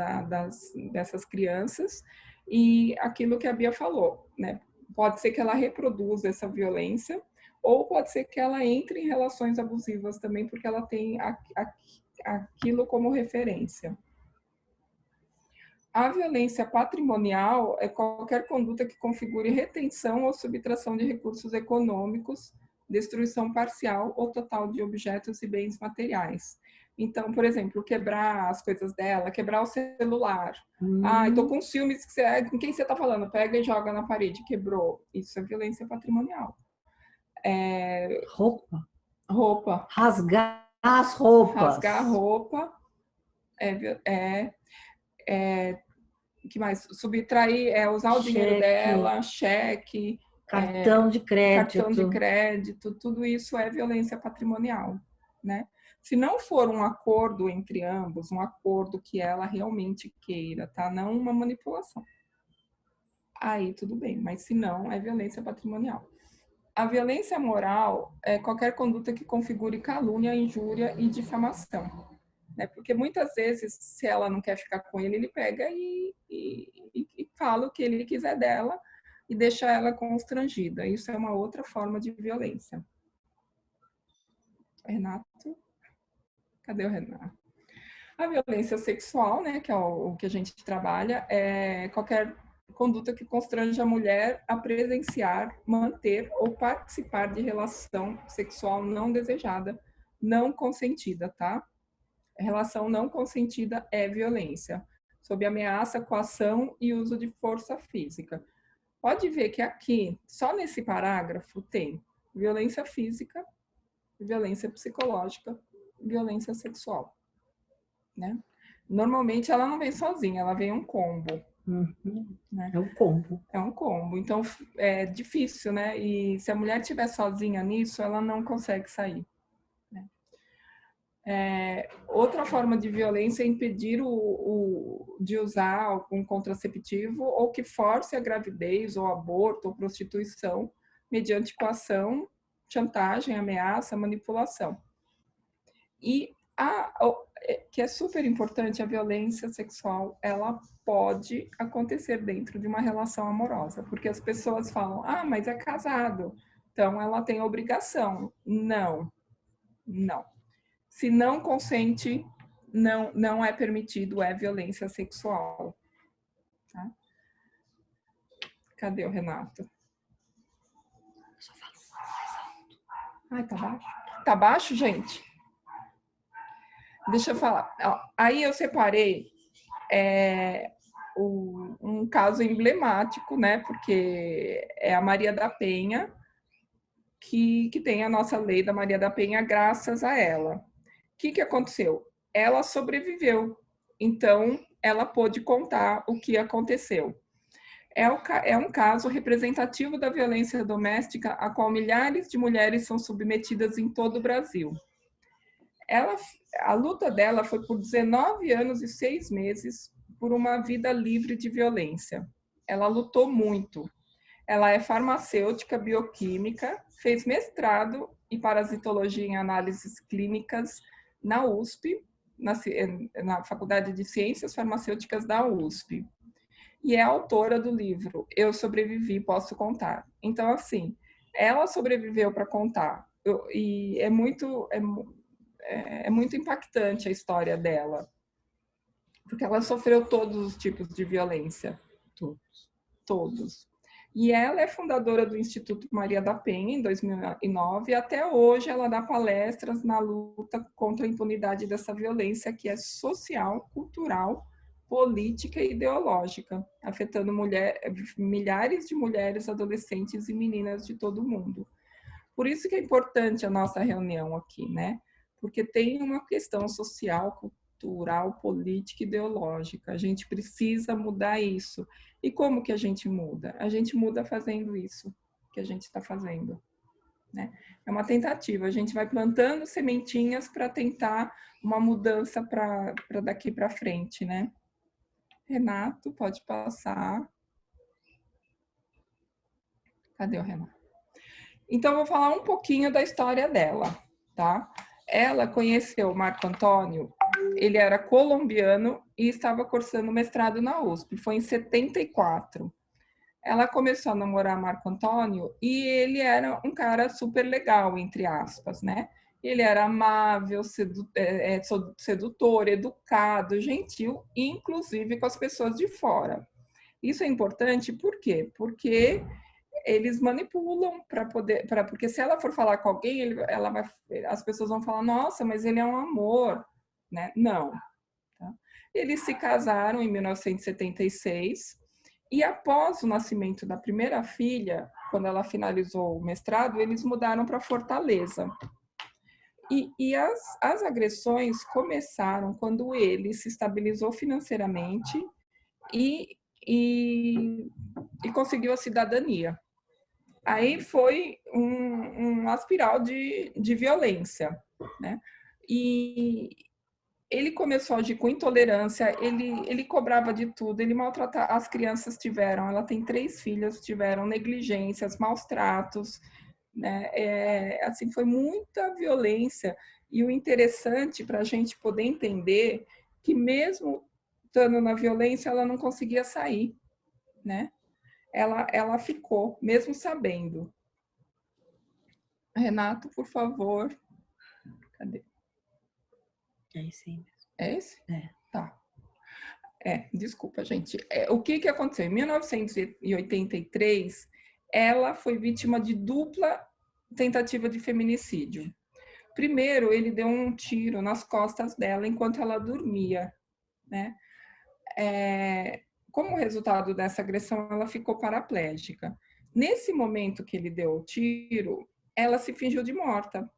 dessas crianças. E aquilo que a Bia falou, né? Pode ser que ela reproduza essa violência, ou pode ser que ela entre em relações abusivas também, porque ela tem aquilo como referência. A violência patrimonial é qualquer conduta que configure retenção ou subtração de recursos econômicos, destruição parcial ou total de objetos e bens materiais. Então, por exemplo, quebrar as coisas dela, quebrar o celular. Ah, estou com ciúmes, com quem você está falando? Pega e joga na parede, quebrou. Isso é violência patrimonial. Roupa. Rasgar as roupas. Rasgar a roupa. Que mais? Subtrair, usar o dinheiro dela, cheque. Cartão de crédito, tudo isso é violência patrimonial, né? Se não for um acordo entre ambos, um acordo que ela realmente queira, tá? Não uma manipulação. Aí tudo bem, mas se não, é violência patrimonial. A violência moral é qualquer conduta que configure calúnia, injúria e difamação, né? Porque muitas vezes, se ela não quer ficar com ele pega e fala o que ele quiser dela e deixa ela constrangida. Isso é uma outra forma de violência. Renato? Cadê o Renato? A violência sexual, né, que é o que a gente trabalha, é qualquer conduta que constrange a mulher a presenciar, manter ou participar de relação sexual não desejada, não consentida, tá? A relação não consentida é violência, sob ameaça, coação e uso de força física. Pode ver que aqui, só nesse parágrafo, tem violência física, violência psicológica, violência sexual, né? Normalmente ela não vem sozinha, ela vem um combo. Né? É um combo. É um combo. Então é difícil, né? E se a mulher estiver sozinha nisso, ela não consegue sair. Né? Outra forma de violência é impedir de usar algum contraceptivo ou que force a gravidez, ou aborto, ou prostituição, mediante coação, chantagem, ameaça, manipulação. E que é super importante, a violência sexual, ela pode acontecer dentro de uma relação amorosa, porque as pessoas falam, mas é casado, então ela tem obrigação. Não. Se não consente, não é permitido, é violência sexual. Tá? Cadê o Renato? Tá baixo? Tá baixo, gente? Deixa eu falar. Aí eu separei um caso emblemático, né? Porque é a Maria da Penha, que tem a nossa lei da Maria da Penha graças a ela. O que aconteceu? Ela sobreviveu, então ela pôde contar o que aconteceu. É um caso representativo da violência doméstica a qual milhares de mulheres são submetidas em todo o Brasil. A luta dela foi por 19 anos e 6 meses por uma vida livre de violência. Ela lutou muito. Ela é farmacêutica bioquímica, fez mestrado em parasitologia em análises clínicas na USP, na Faculdade de Ciências Farmacêuticas da USP. E é autora do livro Eu Sobrevivi, Posso Contar. Então, assim, ela sobreviveu para contar. E é muito impactante a história dela, porque ela sofreu todos os tipos de violência. Todos. E ela é fundadora do Instituto Maria da Penha, em 2009, e até hoje ela dá palestras na luta contra a impunidade dessa violência que é social, cultural, política e ideológica, afetando milhares de mulheres, adolescentes e meninas de todo o mundo. Por isso que é importante a nossa reunião aqui, né? Porque tem uma questão social, cultural, política e ideológica. A gente precisa mudar isso. E como que a gente muda? A gente muda fazendo isso que a gente está fazendo. Né? É uma tentativa. A gente vai plantando sementinhas para tentar uma mudança para daqui para frente, né? Renato, pode passar. Cadê o Renato? Então, eu vou falar um pouquinho da história dela, tá? Ela conheceu o Marco Antônio, ele era colombiano e estava cursando mestrado na USP, foi em 74. ela começou a namorar Marco Antônio e ele era um cara super legal, entre aspas, né? Ele era amável, sedutor, educado, gentil, inclusive com as pessoas de fora. Isso é importante, por quê? Porque eles manipulam porque se ela for falar com alguém, as pessoas vão falar, nossa, mas ele é um amor, né? Não. Tá? Eles se casaram em 1976 e após o nascimento da primeira filha, quando ela finalizou o mestrado, eles mudaram para Fortaleza. E as agressões começaram quando ele se estabilizou financeiramente e conseguiu a cidadania. Aí foi uma espiral de violência, né? E ele começou a agir com intolerância, ele cobrava de tudo, ele maltratava, as crianças ela tem 3 filhas, tiveram negligências, maus tratos, né? Assim, foi muita violência. E o interessante para a gente poder entender que mesmo estando na violência, ela não conseguia sair, né? Ela ficou, mesmo sabendo. Renato, por favor. Cadê? É esse mesmo. É esse? É. Tá. Desculpa, gente. O que aconteceu? Em 1983, ela foi vítima de dupla tentativa de feminicídio. Primeiro, ele deu um tiro nas costas dela enquanto ela dormia, né? Como resultado dessa agressão, ela ficou paraplégica. Nesse momento que ele deu o tiro, ela se fingiu de morta,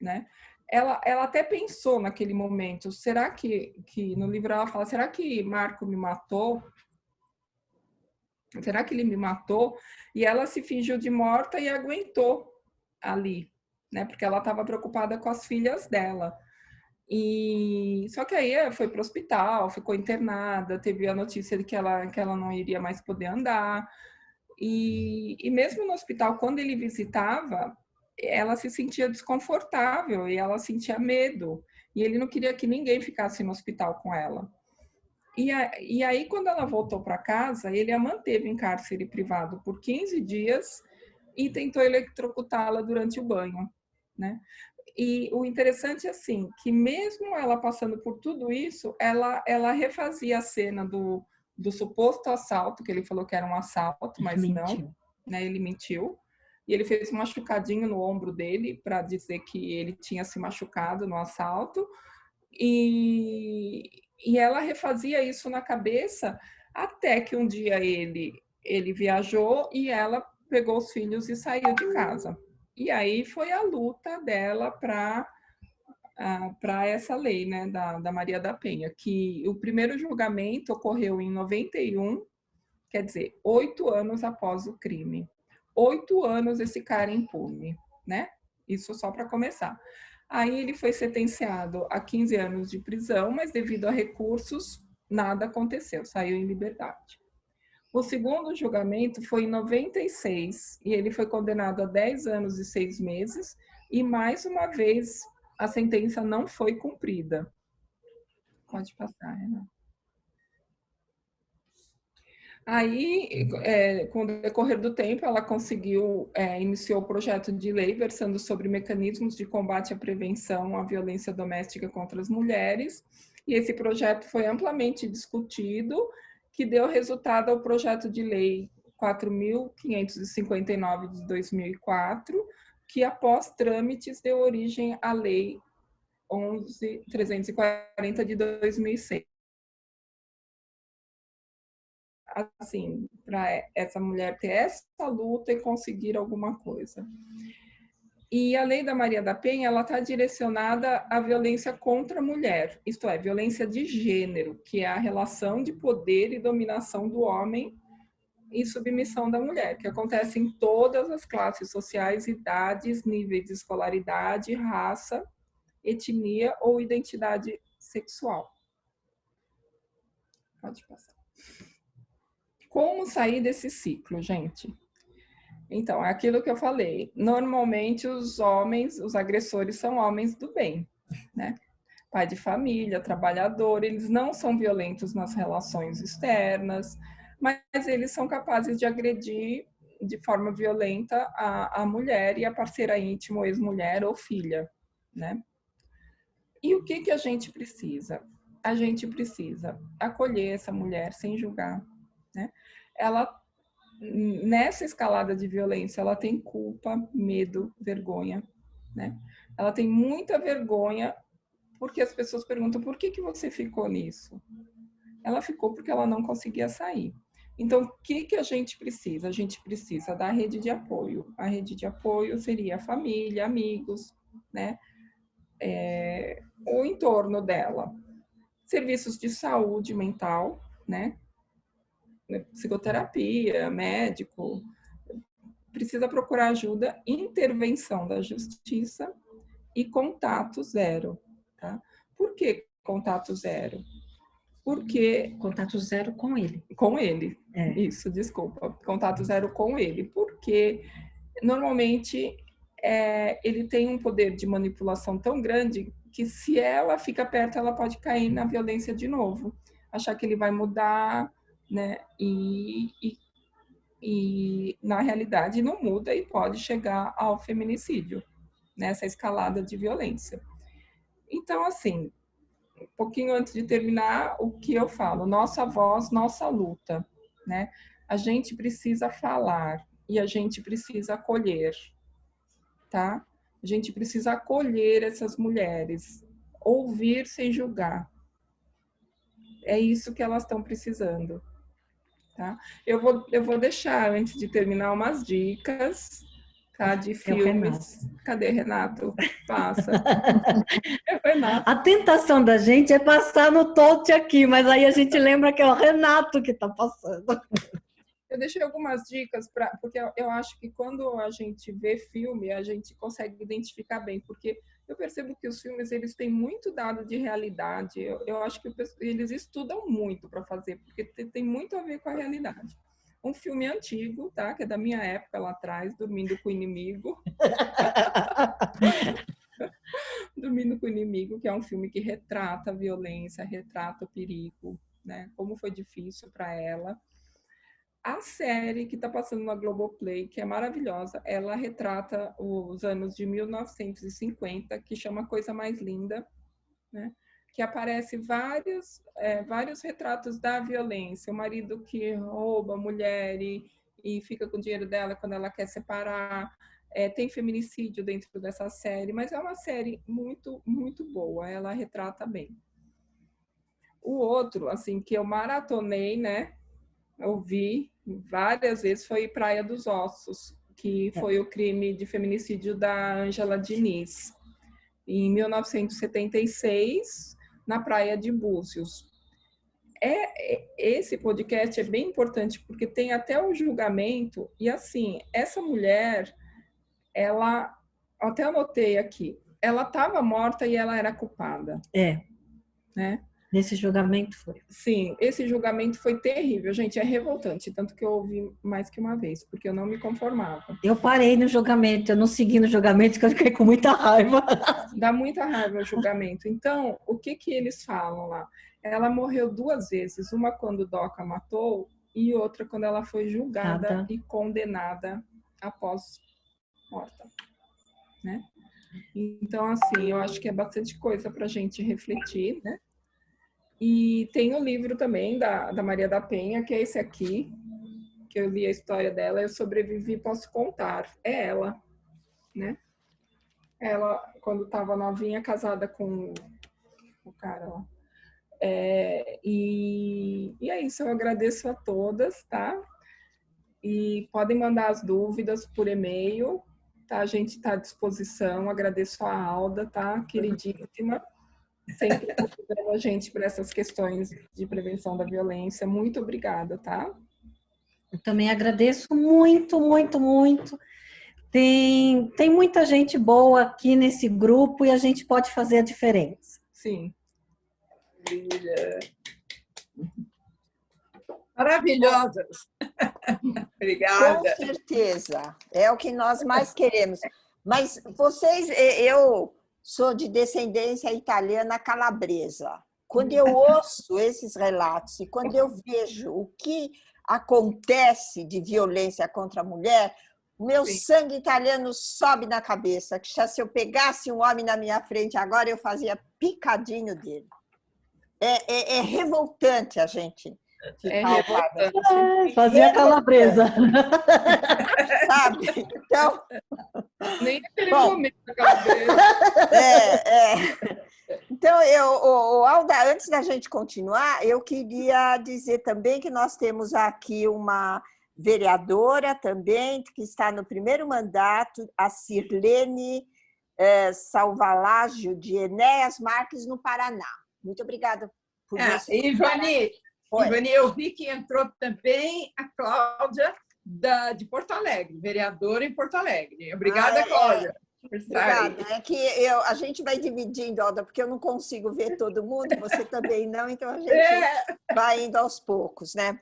né? Ela até pensou naquele momento, será que no livro ela fala, será que Marco me matou? Será que ele me matou? E ela se fingiu de morta e aguentou ali, né? Porque ela estava preocupada com as filhas dela. E só que aí foi para o hospital, ficou internada, teve a notícia de que ela não iria mais poder andar. E mesmo no hospital, quando ele visitava, ela se sentia desconfortável e ela sentia medo. E ele não queria que ninguém ficasse no hospital com ela. E aí, quando ela voltou para casa, ele a manteve em cárcere privado por 15 dias e tentou eletrocutá-la durante o banho, né? E o interessante é assim, que mesmo ela passando por tudo isso, ela refazia a cena do suposto assalto, que ele falou que era um assalto, mas não, né? Ele mentiu. E ele fez um machucadinho no ombro dele para dizer que ele tinha se machucado no assalto. E ela refazia isso na cabeça até que um dia ele viajou e ela pegou os filhos e saiu de casa. E aí foi a luta dela para essa lei, né, da Maria da Penha, que o primeiro julgamento ocorreu em 91, quer dizer, 8 anos após o crime. 8 anos esse cara impune, né? Isso só para começar. Aí ele foi sentenciado a 15 anos de prisão, mas devido a recursos, nada aconteceu, saiu em liberdade. O segundo julgamento foi em 96 e ele foi condenado a 10 anos e 6 meses e, mais uma vez, a sentença não foi cumprida. Pode passar, Renato. Aí, com o decorrer do tempo, ela iniciou o projeto de lei versando sobre mecanismos de combate à prevenção à violência doméstica contra as mulheres, e esse projeto foi amplamente discutido, que deu resultado ao projeto de lei 4.559 de 2004, que após trâmites deu origem à lei 11.340 de 2006. Assim, para essa mulher ter essa luta e conseguir alguma coisa. E a lei da Maria da Penha, ela está direcionada à violência contra a mulher, isto é, violência de gênero, que é a relação de poder e dominação do homem e submissão da mulher, que acontece em todas as classes sociais, idades, níveis de escolaridade, raça, etnia ou identidade sexual. Pode passar. Como sair desse ciclo, gente? Então, é aquilo que eu falei. Normalmente, os agressores são homens do bem, né? Pai de família, trabalhador, eles não são violentos nas relações externas. mas eles são capazes de agredir de forma violenta a mulher e a parceira íntima, ou ex-mulher ou filha, né? E o que a gente precisa? A gente precisa acolher essa mulher sem julgar, né? Ela, nessa escalada de violência, ela tem culpa, medo, vergonha, né? Ela tem muita vergonha porque as pessoas perguntam: por que você ficou nisso? Ela ficou porque ela não conseguia sair. Então, o que a gente precisa? A gente precisa da rede de apoio. A rede de apoio seria a família, amigos, né? O entorno dela. Serviços de saúde mental, né? Psicoterapia, médico. Precisa procurar ajuda, intervenção da justiça e contato zero, tá? Por que contato zero? Porque... Contato zero com ele. Com ele. Isso, desculpa. Contato zero com ele. Porque, normalmente, ele tem um poder de manipulação tão grande que, se ela fica perto, ela pode cair na violência de novo. Achar que ele vai mudar, né? E na realidade, não muda e pode chegar ao feminicídio, nessa escalada de violência. Então, assim... um pouquinho antes de terminar, o que eu falo, nossa voz, nossa luta, né? A gente precisa falar e a gente precisa acolher, tá? A gente precisa acolher essas mulheres, ouvir sem julgar. É isso que elas estão precisando, tá? Eu vou deixar, antes de terminar, umas dicas, tá? De filmes. Cadê Renato? Passa. A tentação da gente é passar no tote aqui, mas aí a gente lembra que é o Renato que está passando. Eu deixei algumas dicas, porque eu acho que quando a gente vê filme, a gente consegue identificar bem, porque eu percebo que os filmes, eles têm muito dado de realidade. Eu acho que eles estudam muito para fazer, porque tem muito a ver com a realidade. Um filme antigo, tá? Que é da minha época lá atrás, Dormindo com o Inimigo. Dormindo com o Inimigo, que é um filme que retrata a violência, retrata o perigo, né? Como foi difícil para ela. A série que está passando na Globoplay, que é maravilhosa, ela retrata os anos de 1950, que chama Coisa Mais Linda, né? Que aparece vários retratos da violência. O marido que rouba a mulher e fica com o dinheiro dela quando ela quer separar. Tem feminicídio dentro dessa série, mas é uma série muito, muito boa. Ela retrata bem. O outro, assim, que eu maratonei, né? Ouvi várias vezes, foi Praia dos Ossos, que foi o crime de feminicídio da Ângela Diniz, em 1976, na praia de Búzios. Esse podcast é bem importante, porque tem até o julgamento, e assim, essa mulher, ela, até anotei aqui, ela estava morta e ela era culpada. Né? Nesse julgamento foi. Sim, esse julgamento foi terrível, gente, é revoltante, tanto que eu ouvi mais que uma vez, porque eu não me conformava. Eu parei no julgamento, eu não segui no julgamento, porque eu fiquei com muita raiva. Dá muita raiva o julgamento. Então, o que eles falam lá? Ela morreu 2 vezes, uma quando Doca matou e outra quando ela foi julgada e condenada após morta, né? Então, assim, eu acho que é bastante coisa para a gente refletir, né? E tem o livro também da Maria da Penha, que é esse aqui, que eu li a história dela, Eu Sobrevivi, Posso Contar. É ela, né? Ela, quando estava novinha, casada com o cara lá. E é isso, eu agradeço a todas, tá? E podem mandar as dúvidas por e-mail, tá? A gente está à disposição, agradeço a Alda, tá? Queridíssima. Sempre considerando a gente para essas questões de prevenção da violência. Muito obrigada, tá? Eu também agradeço muito, muito, muito. Tem muita gente boa aqui nesse grupo e a gente pode fazer a diferença. Sim. Maravilhosas. Obrigada. Com certeza. É o que nós mais queremos. Mas vocês, eu sou de descendência italiana calabresa. quando eu ouço esses relatos e quando eu vejo o que acontece de violência contra a mulher, o meu sangue italiano sobe na cabeça, que se eu pegasse um homem na minha frente agora, eu fazia picadinho dele. É revoltante a gente ficar ao par dessa. Fazia calabresa. Sabe? Então, Nem aquele momento da calabresa. Então, Alda, antes da gente continuar, eu queria dizer também que nós temos aqui uma vereadora também, que está no primeiro mandato, a Sirlene Salvalágio, de Enéas Marques, no Paraná. Muito obrigada por você. Ivani, eu vi que entrou também a Cláudia de Porto Alegre, vereadora em Porto Alegre. Obrigada, Cláudia. Obrigada. É que a gente vai dividindo, Alda, porque eu não consigo ver todo mundo, você também não, então a gente vai indo aos poucos, né?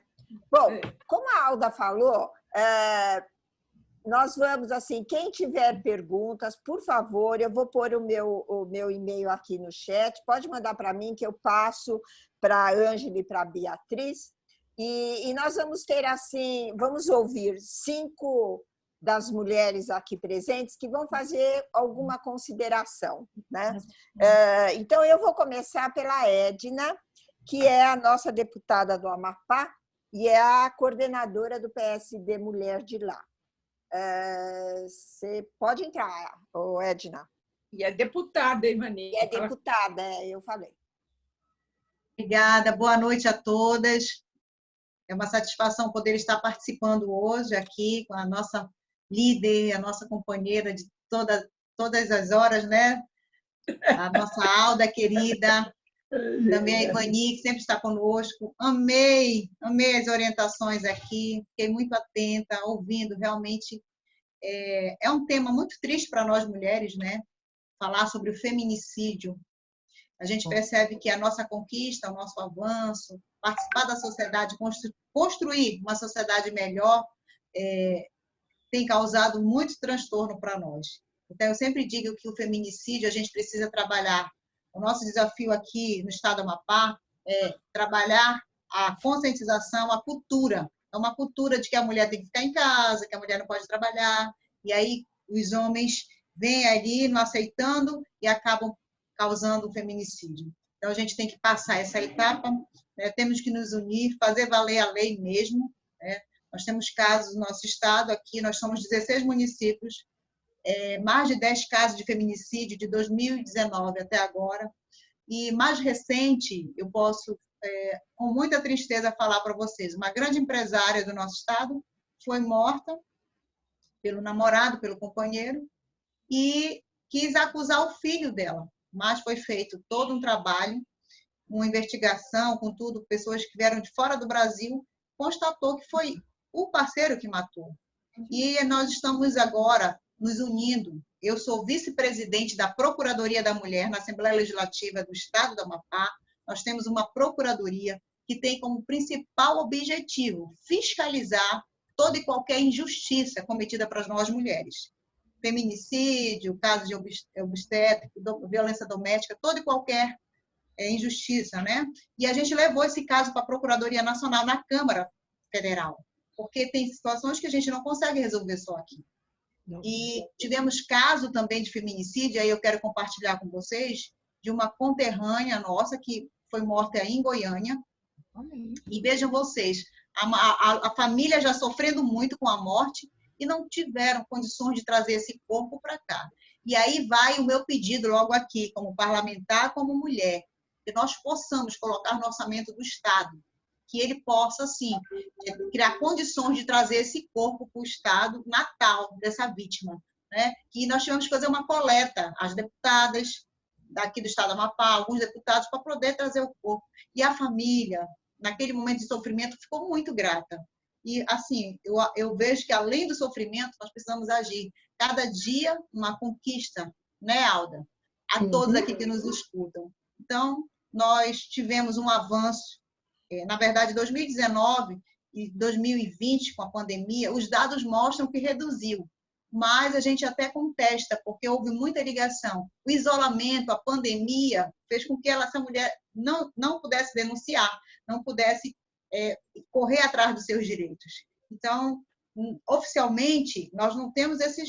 Bom, como a Alda falou, nós vamos, assim, quem tiver perguntas, por favor, eu vou pôr o meu e-mail aqui no chat, pode mandar para mim que eu passo para a Ângela e para a Beatriz, e nós vamos ter, assim, vamos ouvir 5 das mulheres aqui presentes que vão fazer alguma consideração, né? Então, eu vou começar pela Edna, que é a nossa deputada do Amapá e é a coordenadora do PSD Mulher de lá. Você pode entrar, Edna. E é deputada, Ivani. É deputada, eu falei. Obrigada, boa noite a todas. É uma satisfação poder estar participando hoje aqui com a nossa líder, a nossa companheira de todas as horas, né? A nossa Alda querida, também a Ivani, que sempre está conosco. Amei as orientações aqui, fiquei muito atenta, ouvindo, realmente. É um tema muito triste para nós mulheres, né? Falar sobre o feminicídio. A gente percebe que a nossa conquista, o nosso avanço, participar da sociedade, construir uma sociedade melhor, tem causado muito transtorno para nós. Então, eu sempre digo que o feminicídio a gente precisa trabalhar. O nosso desafio aqui no estado do Amapá é trabalhar a conscientização, a cultura. É uma cultura de que a mulher tem que ficar em casa, que a mulher não pode trabalhar, e aí os homens vêm ali não aceitando e acabam causando o feminicídio. Então, a gente tem que passar essa etapa, né? Temos que nos unir, fazer valer a lei mesmo, né? Nós temos casos no nosso estado aqui, nós somos 16 municípios, mais de 10 casos de feminicídio de 2019 até agora. E mais recente, eu posso, com muita tristeza, falar para vocês, uma grande empresária do nosso estado foi morta pelo namorado, pelo companheiro, e quis acusar o filho dela. Mas foi feito todo um trabalho, uma investigação com tudo, pessoas que vieram de fora do Brasil, constatou que foi o parceiro que matou. E nós estamos agora nos unindo. Eu sou vice-presidente da Procuradoria da Mulher na Assembleia Legislativa do Estado do Amapá. Nós temos uma procuradoria que tem como principal objetivo fiscalizar toda e qualquer injustiça cometida para nós mulheres. Feminicídio, casos de obstétrica, violência doméstica, toda e qualquer injustiça, né? E a gente levou esse caso para a Procuradoria Nacional na Câmara Federal, porque tem situações que a gente não consegue resolver só aqui. E tivemos caso também de feminicídio, aí eu quero compartilhar com vocês, de uma conterrânea nossa que foi morta aí em Goiânia. E vejam vocês, a família já sofrendo muito com a morte e não tiveram condições de trazer esse corpo para cá. E aí vai o meu pedido logo aqui, como parlamentar, como mulher, que nós possamos colocar no orçamento do Estado, que ele possa, sim, criar condições de trazer esse corpo para o Estado natal dessa vítima, né? Que nós tivemos que fazer uma coleta, as deputadas daqui do Estado do Amapá, alguns deputados, para poder trazer o corpo. E a família, naquele momento de sofrimento, ficou muito grata. E, assim, eu vejo que, além do sofrimento, nós precisamos agir. Cada dia, uma conquista, né, Alda? A todos aqui que nos escutam. Então, nós tivemos um avanço. Na verdade, 2019 e 2020, com a pandemia, os dados mostram que reduziu. mas a gente até contesta, porque houve muita ligação. O isolamento, a pandemia, fez com que essa mulher não pudesse denunciar, não pudesse correr atrás dos seus direitos. Então, oficialmente, nós não temos esses...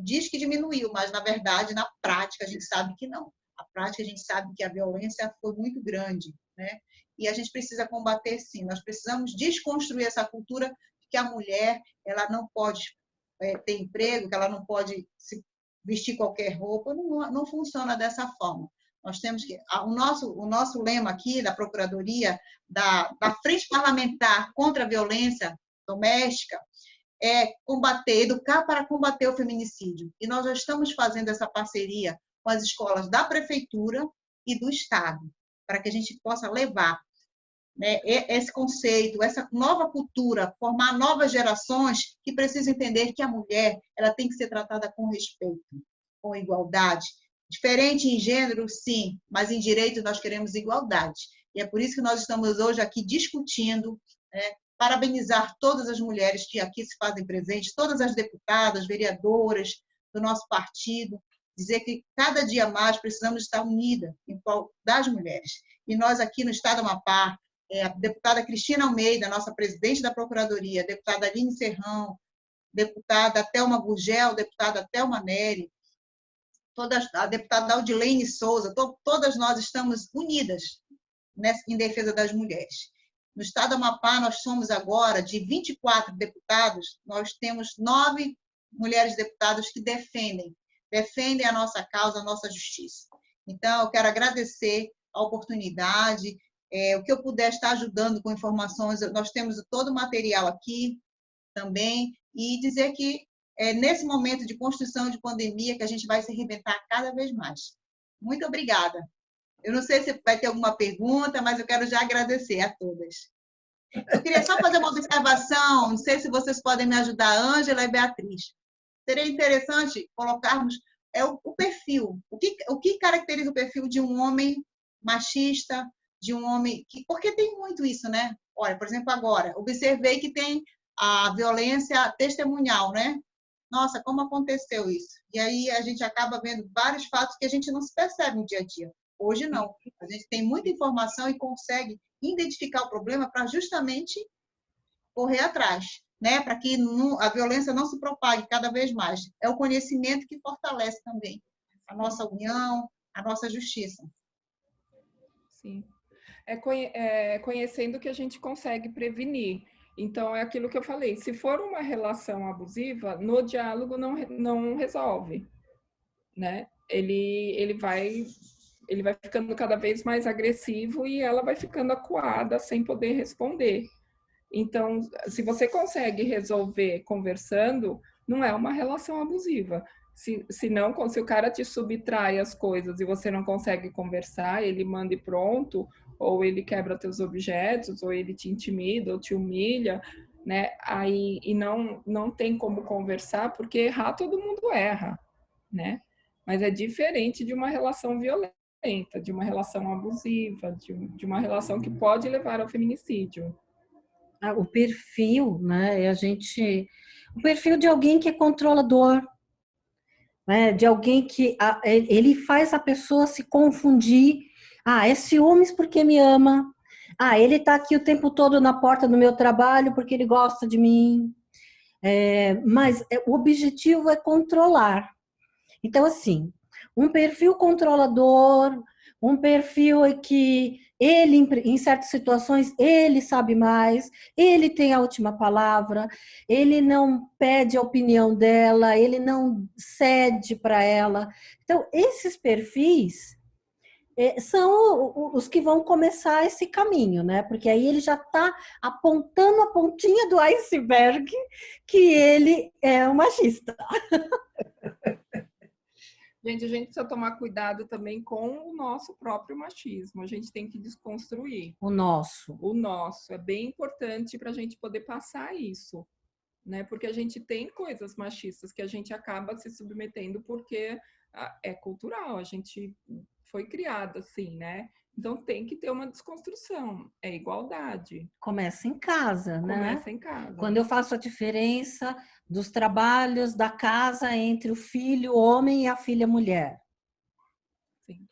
diz que diminuiu, mas, na verdade, na prática, a gente sabe que não. Na prática, a gente sabe que a violência foi muito grande, né? E a gente precisa combater, sim. Nós precisamos desconstruir essa cultura de que a mulher ela não pode ter emprego, que ela não pode se vestir qualquer roupa. Não funciona dessa forma. Nós temos que... O nosso lema aqui da Procuradoria, da Frente Parlamentar contra a Violência Doméstica, é educar para combater o feminicídio. E nós já estamos fazendo essa parceria com as escolas da Prefeitura e do Estado, para que a gente possa levar, né, esse conceito, essa nova cultura, formar novas gerações que precisam entender que a mulher ela tem que ser tratada com respeito, com igualdade. Diferente em gênero, sim, mas em direito nós queremos igualdade. E é por isso que nós estamos hoje aqui discutindo, né, parabenizar todas as mulheres que aqui se fazem presentes, todas as deputadas, vereadoras do nosso partido, dizer que cada dia mais precisamos estar unidas em prol das mulheres. E nós aqui no Estado do Amapá, a deputada Cristina Almeida, nossa presidente da Procuradoria, a deputada Aline Serrão, deputada Thelma Gurgel, deputada Thelma Neri, a deputada Aldilene Souza, todas nós estamos unidas em defesa das mulheres. No Estado do Amapá, nós somos agora, de 24 deputados, nós temos 9 mulheres deputadas que defendem a nossa causa, a nossa justiça. Então, eu quero agradecer a oportunidade, o que eu puder estar ajudando com informações, nós temos todo o material aqui também, e dizer que é nesse momento de construção de pandemia que a gente vai se reinventar cada vez mais. Muito obrigada. Eu não sei se vai ter alguma pergunta, mas eu quero já agradecer a todas. Eu queria só fazer uma observação, não sei se vocês podem me ajudar, Ângela e Beatriz. Seria interessante colocarmos o perfil. O que caracteriza o perfil de um homem machista, de um homem... Porque tem muito isso, né? Olha, por exemplo, agora, observei que tem a violência testemunhal, né? Nossa, como aconteceu isso? E aí a gente acaba vendo vários fatos que a gente não se percebe no dia a dia. Hoje não. A gente tem muita informação e consegue identificar o problema para justamente correr atrás, né? Para que a violência não se propague cada vez mais. É o conhecimento que fortalece também a nossa união, a nossa justiça. Sim. Conhecendo que a gente consegue prevenir. Então, é aquilo que eu falei, se for uma relação abusiva, no diálogo não resolve, né? Ele vai ficando cada vez mais agressivo e ela vai ficando acuada sem poder responder. Então, se você consegue resolver conversando, não é uma relação abusiva. Se o cara te subtrai as coisas e você não consegue conversar, ele manda e pronto, ou ele quebra teus objetos, ou ele te intimida, ou te humilha, né? Aí, e não tem como conversar, porque errar todo mundo erra, né? Mas é diferente de uma relação violenta, de uma relação abusiva, de uma relação que pode levar ao feminicídio. O perfil, né? O perfil de alguém que é controlador, né? De alguém que ele faz a pessoa se confundir. É ciúmes porque me ama. Ele está aqui o tempo todo na porta do meu trabalho porque ele gosta de mim. Mas o objetivo é controlar. Então, assim, um perfil controlador, um perfil que ele, em certas situações, ele sabe mais, ele tem a última palavra, ele não pede a opinião dela, ele não cede para ela. Então, esses perfis são os que vão começar esse caminho, né? Porque aí ele já está apontando a pontinha do iceberg que ele é um machista. Gente, a gente precisa tomar cuidado também com o nosso próprio machismo. A gente tem que desconstruir. O nosso. O nosso. É bem importante para a gente poder passar isso, né? Porque a gente tem coisas machistas que a gente acaba se submetendo porque é cultural. A gente foi criada assim, né? Então tem que ter uma desconstrução, é igualdade. Começa em casa, né? Começa em casa. Quando eu faço a diferença dos trabalhos da casa entre o filho homem e a filha mulher. Sim.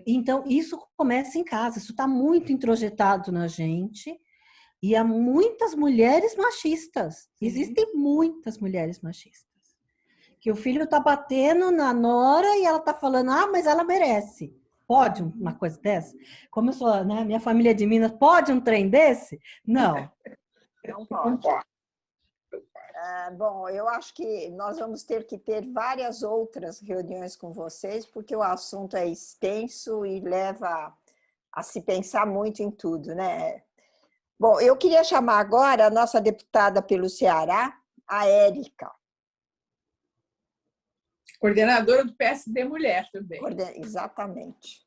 Então, isso começa em casa, isso está muito introjetado na gente. E há muitas mulheres machistas. Sim. Existem muitas mulheres machistas. Que o filho está batendo na nora e ela está falando, mas ela merece. Pode uma coisa dessa? Como eu sou, né? Minha família é de Minas, pode um trem desse? Não. Não pode. Bom, eu acho que nós vamos ter que ter várias outras reuniões com vocês, porque o assunto é extenso e leva a se pensar muito em tudo, né? Bom, eu queria chamar agora a nossa deputada pelo Ceará, a Érica. Coordenadora do PSD Mulher também. Exatamente.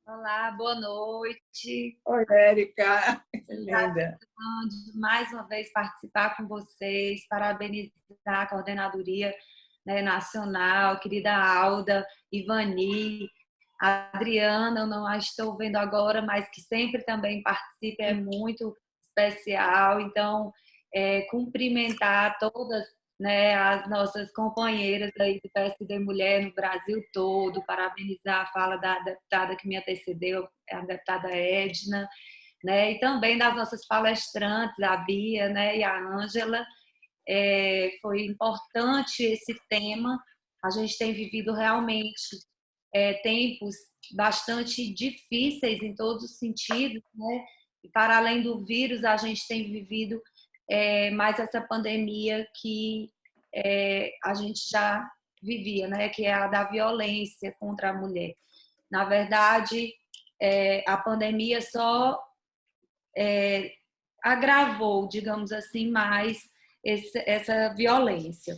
Olá, boa noite. Oi, Érica. Linda. Mais uma vez participar com vocês, parabenizar a coordenadoria, né, nacional, querida Alda, Ivani, a Adriana, eu não a estou vendo agora, mas que sempre também participa, é muito especial. Então, cumprimentar todas, né, as nossas companheiras aí do PSD Mulher no Brasil todo, parabenizar a fala da deputada que me antecedeu, a deputada Edna, né, e também das nossas palestrantes, a Bia, né, e a Ângela. Foi importante esse tema. A gente tem vivido realmente tempos bastante difíceis em todos os sentidos, né? E para além do vírus, a gente tem vivido mais essa pandemia que a gente já vivia, né? Que é a da violência contra a mulher. Na verdade, a pandemia só agravou, digamos assim, mais essa violência.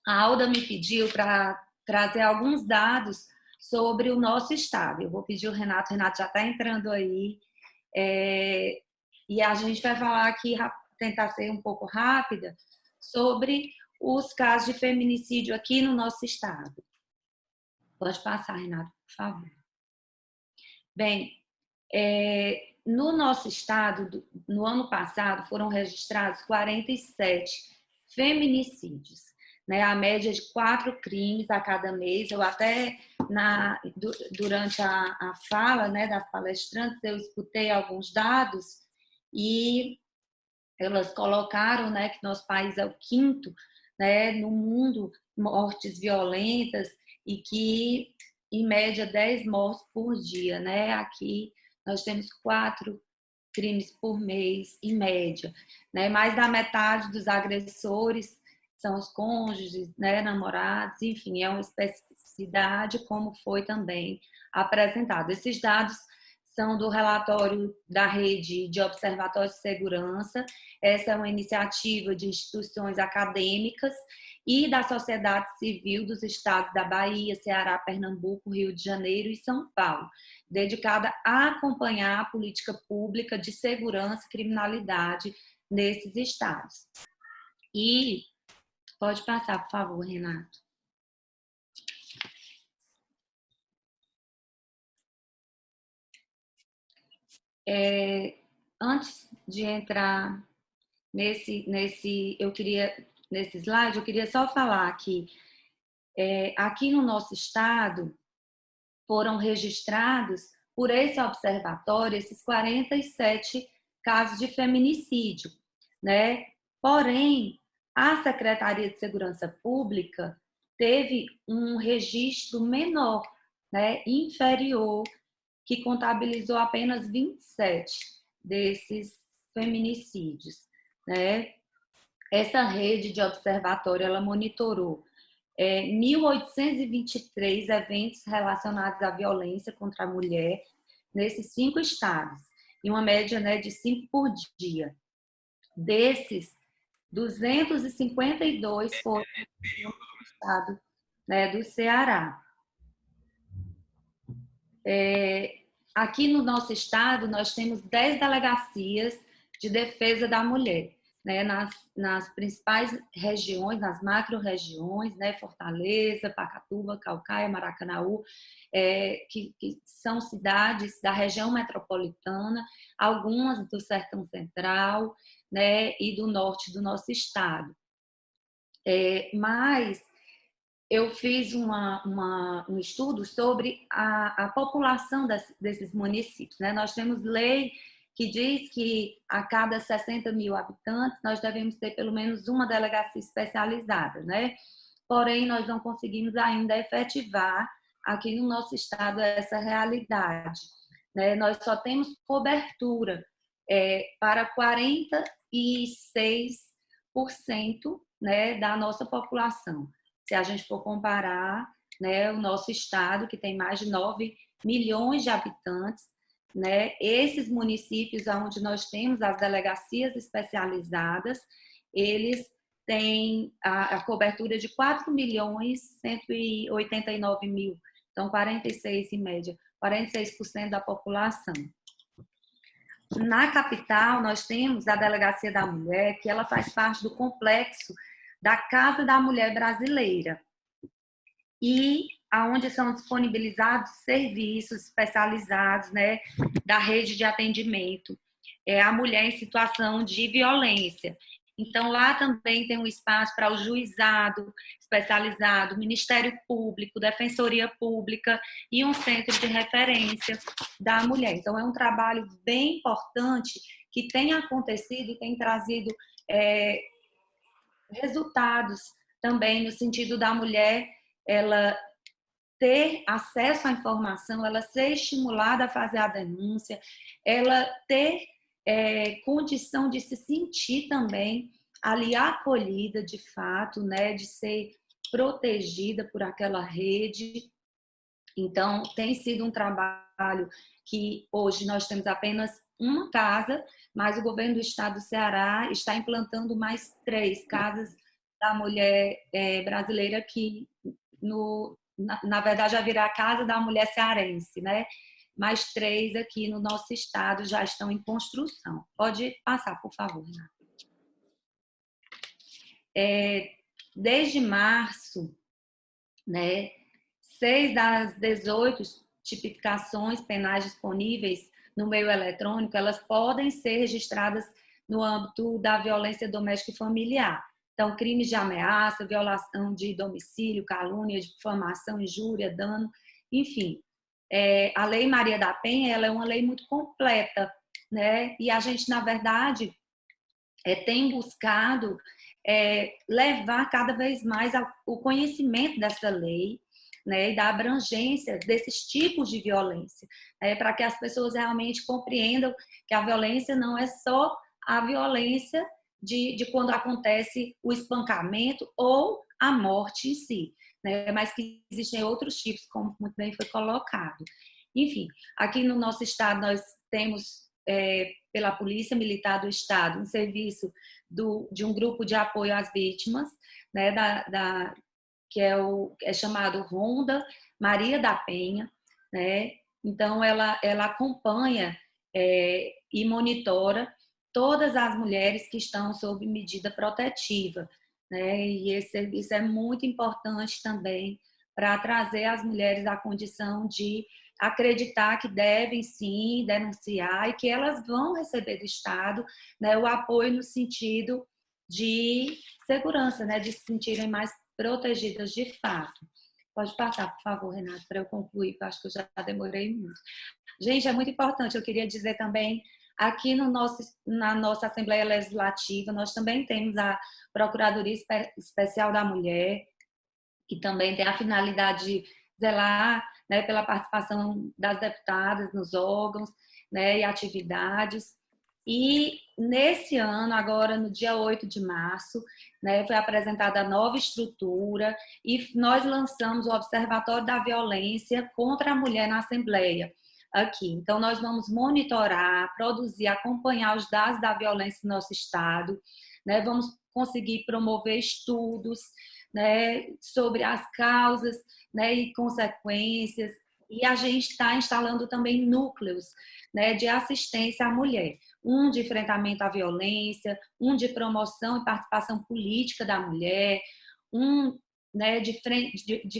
A Alda me pediu para trazer alguns dados sobre o nosso estado. Eu vou pedir o Renato já está entrando aí, e a gente vai falar aqui, tentar ser um pouco rápida, sobre os casos de feminicídio aqui no nosso estado. Pode passar, Renato, por favor. Bem, no nosso estado, no ano passado, foram registrados 47 feminicídios, né? A média de 4 crimes a cada mês. Eu até, durante a fala, né, das palestrantes, eu escutei alguns dados e elas colocaram, né, que nosso país é o 5º, né, no mundo, mortes violentas, e que, em média, 10 mortes por dia, né? Aqui nós temos 4 crimes por mês, em média, né? Mais da metade dos agressores são os cônjuges, né, namorados, enfim, é uma especificidade, como foi também apresentado. Esses dados são do relatório da Rede de Observatórios de Segurança. Essa é uma iniciativa de instituições acadêmicas e da sociedade civil dos estados da Bahia, Ceará, Pernambuco, Rio de Janeiro e São Paulo, dedicada a acompanhar a política pública de segurança e criminalidade nesses estados. E pode passar, por favor, Renato. Antes de entrar nesse slide, eu queria só falar que aqui no nosso estado foram registrados por esse observatório esses 47 casos de feminicídio, né? Porém, a Secretaria de Segurança Pública teve um registro menor, né, inferior, que contabilizou apenas 27 desses feminicídios, né? Essa rede de observatório, ela monitorou 1.823 eventos relacionados à violência contra a mulher nesses 5 estados, em uma média, né, de 5 por dia. Desses, 252 foram no estado, né, do Ceará. Aqui no nosso estado, nós temos 10 delegacias de defesa da mulher. né, nas principais regiões, nas macro-regiões, né, Fortaleza, Pacatuba, Caucaia, Maracanaú, que são cidades da região metropolitana, algumas do Sertão Central, né, e do norte do nosso estado. Mas eu fiz um estudo sobre a população desses municípios, né? Nós temos lei que diz que a cada 60 mil habitantes nós devemos ter pelo menos uma delegacia especializada, né? Porém, nós não conseguimos ainda efetivar aqui no nosso estado essa realidade, né? Nós só temos cobertura para 46%, né, da nossa população. Se a gente for comparar, né, o nosso estado, que tem mais de 9 milhões de habitantes, né, esses municípios onde nós temos as delegacias especializadas, eles têm a cobertura de 4.189.000, então 46% em média, 46% da população. Na capital, nós temos a Delegacia da Mulher, que ela faz parte do complexo da Casa da Mulher Brasileira, e aonde são disponibilizados serviços especializados, né, da rede de atendimento à mulher em situação de violência. Então, lá também tem um espaço para o juizado especializado, Ministério Público, Defensoria Pública e um centro de referência da mulher. Então, é um trabalho bem importante que tem acontecido e tem trazido resultados também no sentido da mulher ela ter acesso à informação, ela ser estimulada a fazer a denúncia, ela ter condição de se sentir também ali acolhida de fato, né, de ser protegida por aquela rede. Então, tem sido um trabalho que hoje nós temos apenas uma casa, mas o governo do estado do Ceará está implantando mais 3 casas da mulher brasileira que, na verdade, já virá a Casa da Mulher Cearense, né? Mais 3 aqui no nosso estado já estão em construção. Pode passar, por favor, Renata. Desde março, né, 6 das 18 tipificações penais disponíveis no meio eletrônico, elas podem ser registradas no âmbito da violência doméstica e familiar. Então, crimes de ameaça, violação de domicílio, calúnia, difamação, injúria, dano, enfim. A Lei Maria da Penha, ela é uma lei muito completa, né? E a gente, na verdade, tem buscado levar cada vez mais o conhecimento dessa lei, né, e da abrangência desses tipos de violência, para que as pessoas realmente compreendam que a violência não é só a violência de quando acontece o espancamento ou a morte em si, né, mas que existem outros tipos, como muito bem foi colocado. Enfim, aqui no nosso estado nós temos, pela Polícia Militar do Estado, um serviço de um grupo de apoio às vítimas, né, que é chamado Ronda Maria da Penha, né? Então, ela acompanha e monitora todas as mulheres que estão sob medida protetiva, né? E esse serviço é muito importante também para trazer as mulheres à condição de acreditar que devem sim denunciar e que elas vão receber do Estado, né, o apoio no sentido de segurança, né, de se sentirem mais protegidas de fato. Pode passar, por favor, Renato, para eu concluir, porque eu acho que eu já demorei muito. Gente, é muito importante, eu queria dizer também, aqui na nossa Assembleia Legislativa, nós também temos a Procuradoria Especial da Mulher, que também tem a finalidade de zelar, né, pela participação das deputadas nos órgãos, né, e atividades. E nesse ano, agora no dia 8 de março, né, foi apresentada a nova estrutura e nós lançamos o Observatório da Violência contra a Mulher na Assembleia aqui. Então, nós vamos monitorar, produzir, acompanhar os dados da violência no nosso estado, né, vamos conseguir promover estudos, né, sobre as causas, né, e consequências, E a gente está instalando também núcleos, né, de assistência à mulher. Um de enfrentamento à violência, um de promoção e participação política da mulher, um, né, de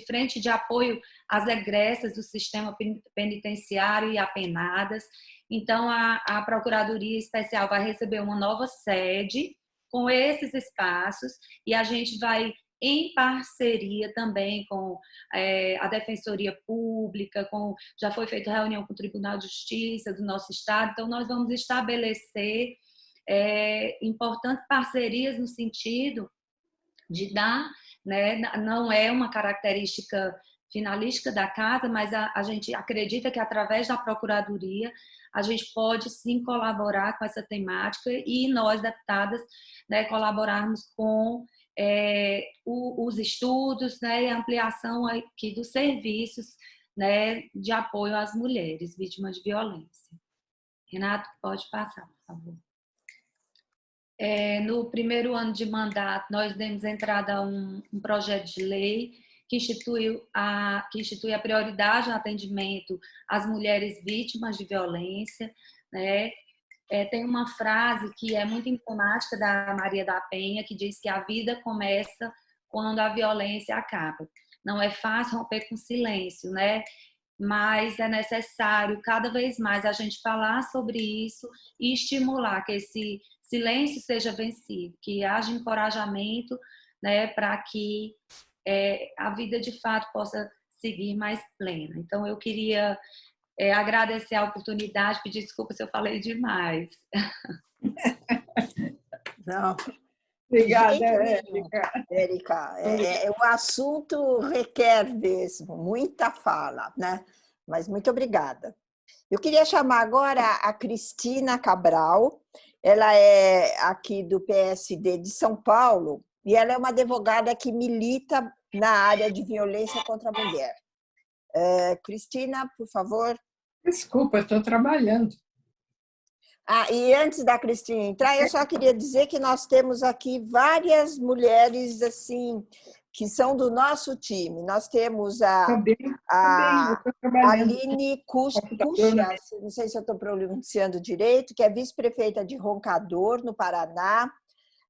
frente de apoio às egressas do sistema penitenciário e apenadas. Então, a Procuradoria Especial vai receber uma nova sede com esses espaços e a gente vai, em parceria também com a Defensoria Pública, já foi feita reunião com o Tribunal de Justiça do nosso estado, então nós vamos estabelecer importantes parcerias no sentido de dar, né, não é uma característica finalística da casa, mas a gente acredita que através da Procuradoria a gente pode sim colaborar com essa temática e nós, deputadas, né, colaborarmos com os estudos, né, e a ampliação aqui dos serviços, né, de apoio às mulheres vítimas de violência. Renato, pode passar, por favor. No primeiro ano de mandato, nós demos entrada a um projeto de lei que institui a prioridade no atendimento às mulheres vítimas de violência, né? Tem uma frase que é muito emblemática da Maria da Penha, que diz que a vida começa quando a violência acaba. Não é fácil romper com o silêncio, né? Mas é necessário cada vez mais a gente falar sobre isso e estimular que esse silêncio seja vencido, que haja encorajamento, né, para que a vida de fato possa seguir mais plena. Então, eu queria agradecer a oportunidade, pedir desculpa se eu falei demais. Não. Obrigada, Érica. O assunto requer mesmo muita fala, né? Mas muito obrigada. Eu queria chamar agora a Cristina Cabral. Ela é aqui do PSD de São Paulo e ela é uma advogada que milita na área de violência contra a mulher. Cristina, por favor. Desculpa, estou trabalhando. E antes da Cristina entrar, eu só queria dizer que nós temos aqui várias mulheres assim que são do nosso time. Nós temos a Aline Cuxa, não sei se eu estou pronunciando direito, que é vice-prefeita de Roncador, no Paraná.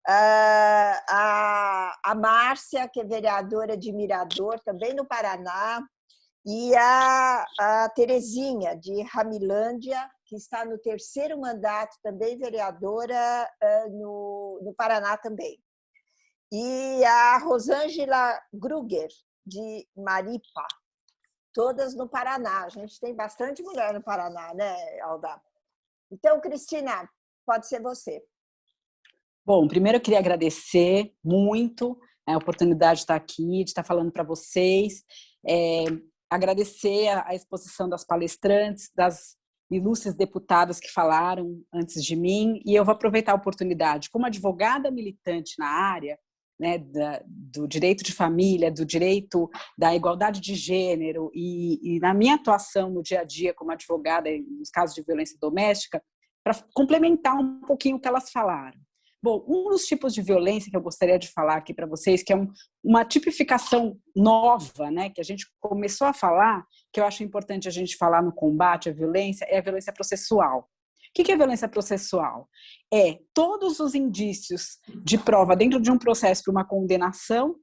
A Márcia, que é vereadora de Mirador, também no Paraná. E a Terezinha, de Ramilândia, que está no 3º mandato, também vereadora no Paraná também. E a Rosângela Gruger, de Maripa, todas no Paraná. A gente tem bastante mulher no Paraná, né, Alda? Então, Cristina, pode ser você. Bom, primeiro eu queria agradecer muito a oportunidade de estar aqui, de estar falando para vocês. Agradecer a exposição das palestrantes, das ilustres deputadas que falaram antes de mim, e eu vou aproveitar a oportunidade, como advogada militante na área, né, do direito de família, do direito da igualdade de gênero, e na minha atuação no dia a dia como advogada nos casos de violência doméstica, para complementar um pouquinho o que elas falaram. Bom, um dos tipos de violência que eu gostaria de falar aqui para vocês, que é uma tipificação nova, né, que a gente começou a falar, que eu acho importante a gente falar no combate à violência, é a violência processual. O que é violência processual? É todos os indícios de prova dentro de um processo para uma condenação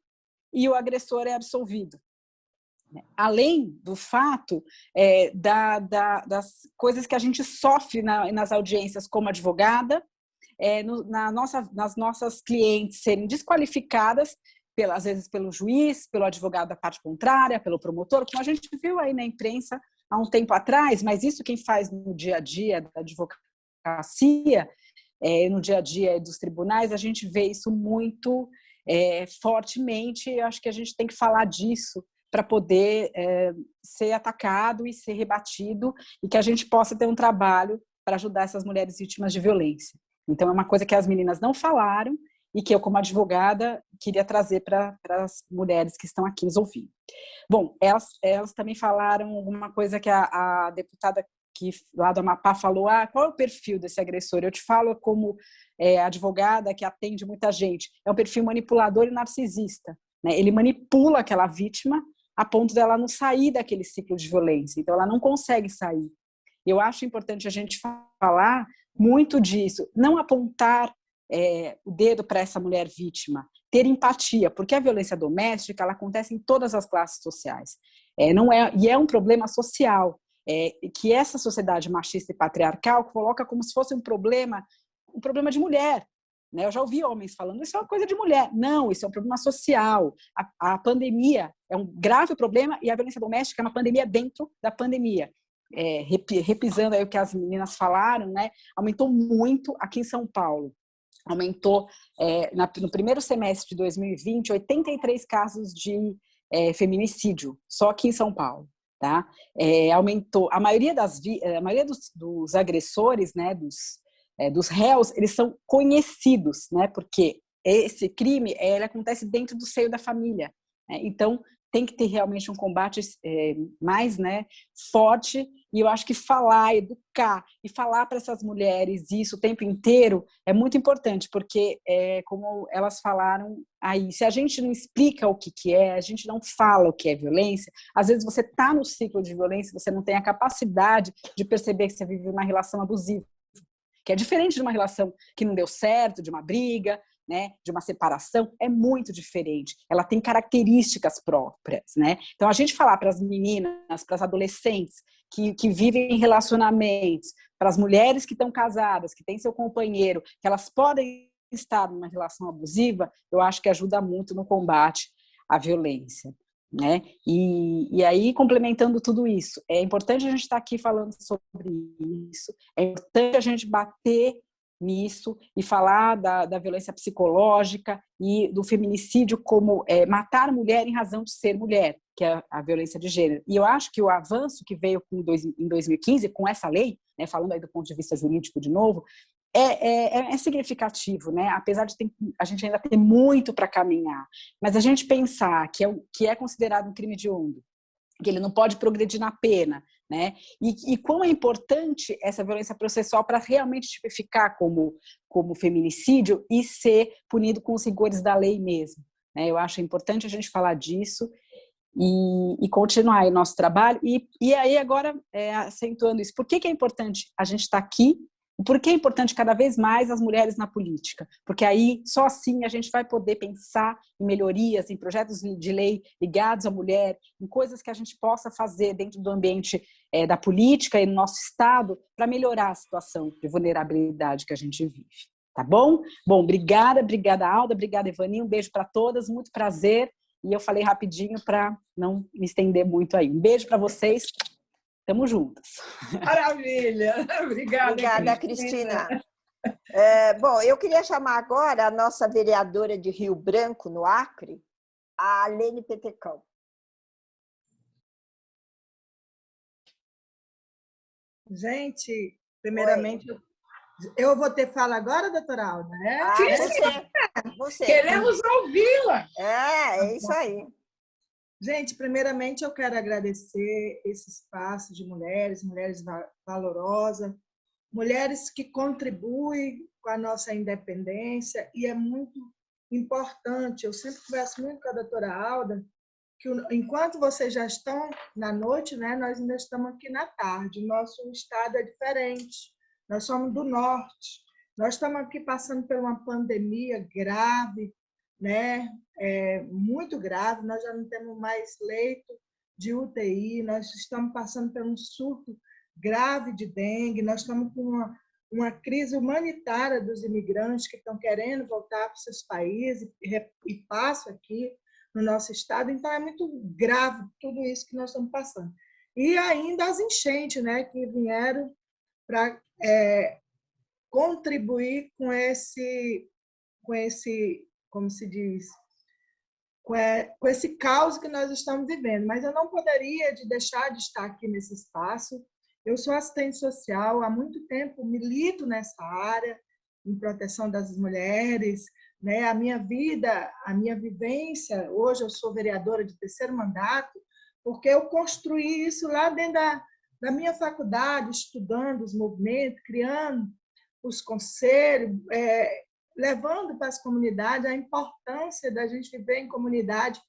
e o agressor é absolvido. Além do fato das coisas que a gente sofre nas audiências como advogada, nas nossas clientes serem desqualificadas, às vezes pelo juiz, pelo advogado da parte contrária, pelo promotor, como a gente viu aí na imprensa há um tempo atrás, mas isso quem faz no dia a dia da advocacia, no dia a dia dos tribunais, a gente vê isso muito fortemente. Eu acho que a gente tem que falar disso para poder ser atacado e ser rebatido e que a gente possa ter um trabalho para ajudar essas mulheres vítimas de violência. Então, é uma coisa que as meninas não falaram e que eu, como advogada, queria trazer para as mulheres que estão aqui nos ouvindo. Bom, elas também falaram alguma coisa que a deputada que lá do Amapá falou, qual é o perfil desse agressor? Eu te falo como advogada que atende muita gente. É um perfil manipulador e narcisista, né? Ele manipula aquela vítima a ponto dela não sair daquele ciclo de violência. Então, ela não consegue sair. Eu acho importante a gente falar muito disso, não apontar o dedo para essa mulher vítima, ter empatia, porque a violência doméstica ela acontece em todas as classes sociais. E é um problema social, que essa sociedade machista e patriarcal coloca como se fosse um problema de mulher. Né? Eu já ouvi homens falando, isso é uma coisa de mulher. Não, isso é um problema social. A pandemia é um grave problema e a violência doméstica é uma pandemia dentro da pandemia. Repisando aí o que as meninas falaram, né? Aumentou muito aqui em São Paulo. Aumentou no primeiro semestre de 2020 83 casos de feminicídio, só aqui em São Paulo. Tá? Aumentou. A maioria dos agressores, né, dos réus, eles são conhecidos, né, porque esse crime ele acontece dentro do seio da família. Né? Então, tem que ter realmente um combate mais, né, forte, e eu acho que falar, educar e falar para essas mulheres isso o tempo inteiro é muito importante, porque, como elas falaram aí, se a gente não explica o que é, a gente não fala o que é violência, às vezes você está no ciclo de violência, você não tem a capacidade de perceber que você vive uma relação abusiva, que é diferente de uma relação que não deu certo, de uma briga, né, de uma separação, é muito diferente. Ela tem características próprias, né? Então, a gente falar para as meninas, para as adolescentes que vivem em relacionamentos, para as mulheres que estão casadas, que têm seu companheiro, que elas podem estar numa relação abusiva, eu acho que ajuda muito no combate à violência. Né? E aí, complementando tudo isso, é importante a gente estar aqui falando sobre isso, é importante a gente bater nisso e falar da violência psicológica e do feminicídio como matar mulher em razão de ser mulher, que é a violência de gênero. E eu acho que o avanço que veio em 2015 com essa lei, né, falando aí do ponto de vista jurídico de novo, é significativo, né? Apesar de a gente ainda ter muito para caminhar, mas a gente pensar que é considerado um crime hediondo, que ele não pode progredir na pena, né? E quão é importante essa violência processual para realmente tipificar como feminicídio e ser punido com os rigores da lei mesmo. Né? Eu acho importante a gente falar disso e continuar aí o nosso trabalho. E aí agora, acentuando isso, por que é importante a gente estar aqui? Por que é importante cada vez mais as mulheres na política? Porque aí, só assim, a gente vai poder pensar em melhorias, em projetos de lei ligados à mulher, em coisas que a gente possa fazer dentro do ambiente da política e no nosso Estado para melhorar a situação de vulnerabilidade que a gente vive. Tá bom? Bom, obrigada Alda, obrigada Ivani, um beijo para todas, muito prazer. E eu falei rapidinho para não me estender muito aí. Um beijo para vocês. Tamo juntas. Maravilha! Obrigada, Cristina. Bom, eu queria chamar agora a nossa vereadora de Rio Branco, no Acre, a Lene Petecão. Gente, primeiramente, eu vou ter fala agora, doutora Alda? Você. Queremos ouvi-la. É isso aí. Gente, primeiramente eu quero agradecer esse espaço de mulheres valorosas, mulheres que contribuem com a nossa independência, e é muito importante, eu sempre converso muito com a doutora Alda, que enquanto vocês já estão na noite, né, nós ainda estamos aqui na tarde, nosso estado é diferente, nós somos do norte, nós estamos aqui passando por uma pandemia grave, né? Muito grave, nós já não temos mais leito de UTI, nós estamos passando por um surto grave de dengue, nós estamos com uma crise humanitária dos imigrantes que estão querendo voltar para os seus países e passam aqui no nosso estado, então é muito grave tudo isso que nós estamos passando. E ainda as enchentes, né, que vieram para contribuir com esse, como se diz, com esse caos que nós estamos vivendo. Mas eu não poderia deixar de estar aqui nesse espaço. Eu sou assistente social, há muito tempo milito nessa área, em proteção das mulheres, né? A minha vida, a minha vivência, hoje eu sou vereadora de 3º mandato, porque eu construí isso lá dentro da minha faculdade, estudando os movimentos, criando os conselhos, levando para as comunidades a importância da gente viver em comunidade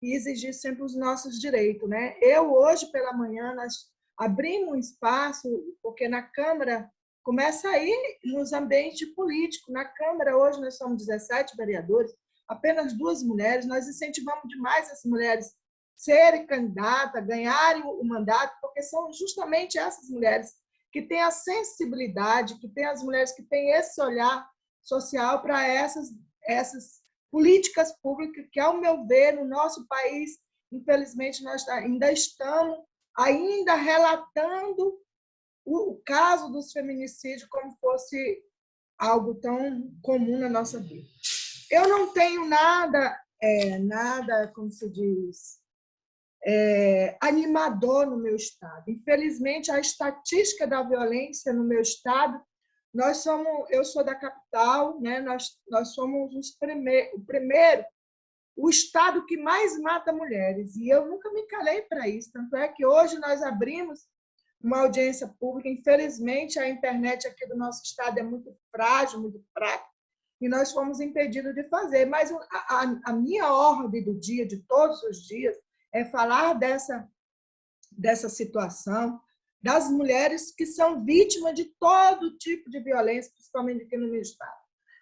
e exigir sempre os nossos direitos, né? Eu, hoje pela manhã, nós abrimos um espaço, porque na Câmara começa aí nos ambientes políticos. Na Câmara, hoje, nós somos 17 vereadores, apenas 2 mulheres. Nós incentivamos demais as mulheres serem candidatas, ganharem o mandato, porque são justamente essas mulheres que têm a sensibilidade, que têm as mulheres que têm esse olhar social para essas políticas públicas que, ao meu ver, no nosso país, infelizmente, nós ainda estamos relatando o caso dos feminicídios como fosse algo tão comum na nossa vida. Eu não tenho nada, como se diz, animador no meu estado. Infelizmente, a estatística da violência no meu estado, eu sou da capital, né? Nós somos o estado que mais mata mulheres, e eu nunca me calei para isso, tanto é que hoje nós abrimos uma audiência pública. Infelizmente, a internet aqui do nosso estado é muito frágil, muito fraca, e nós fomos impedidos de fazer, mas a minha ordem do dia, de todos os dias, é falar dessa situação, das mulheres que são vítimas de todo tipo de violência, principalmente aqui no meu estado.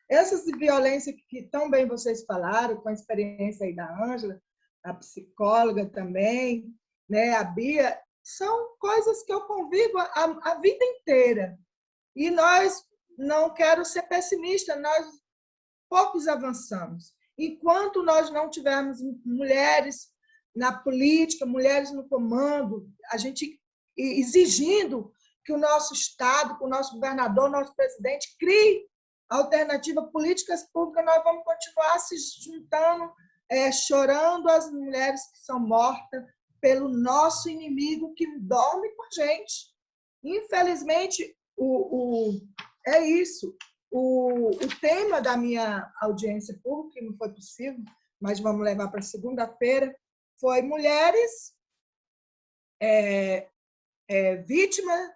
Essas violências que tão bem vocês falaram, com a experiência aí da Ângela, a psicóloga também, né, a Bia, são coisas que eu convivo a vida inteira. E nós, não quero ser pessimista, nós poucos avançamos. Enquanto nós não tivermos mulheres na política, mulheres no comando, a gente exigindo que o nosso Estado, que o nosso governador, o nosso presidente crie alternativa, políticas públicas, nós vamos continuar se juntando, chorando as mulheres que são mortas pelo nosso inimigo que dorme com a gente. Infelizmente, é isso. O tema da minha audiência pública, que não foi possível, mas vamos levar para segunda-feira, foi mulheres vítimas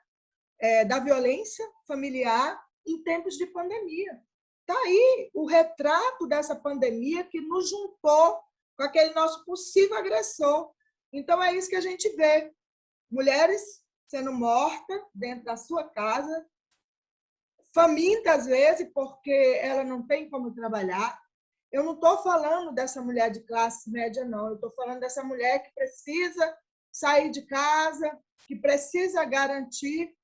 da violência familiar em tempos de pandemia. Está aí o retrato dessa pandemia que nos juntou com aquele nosso possível agressor. Então, é isso que a gente vê. Mulheres sendo mortas dentro da sua casa, faminta às vezes, porque ela não tem como trabalhar. Eu não estou falando dessa mulher de classe média, não. Eu estou falando dessa mulher que precisa sair de casa, que precisa garantir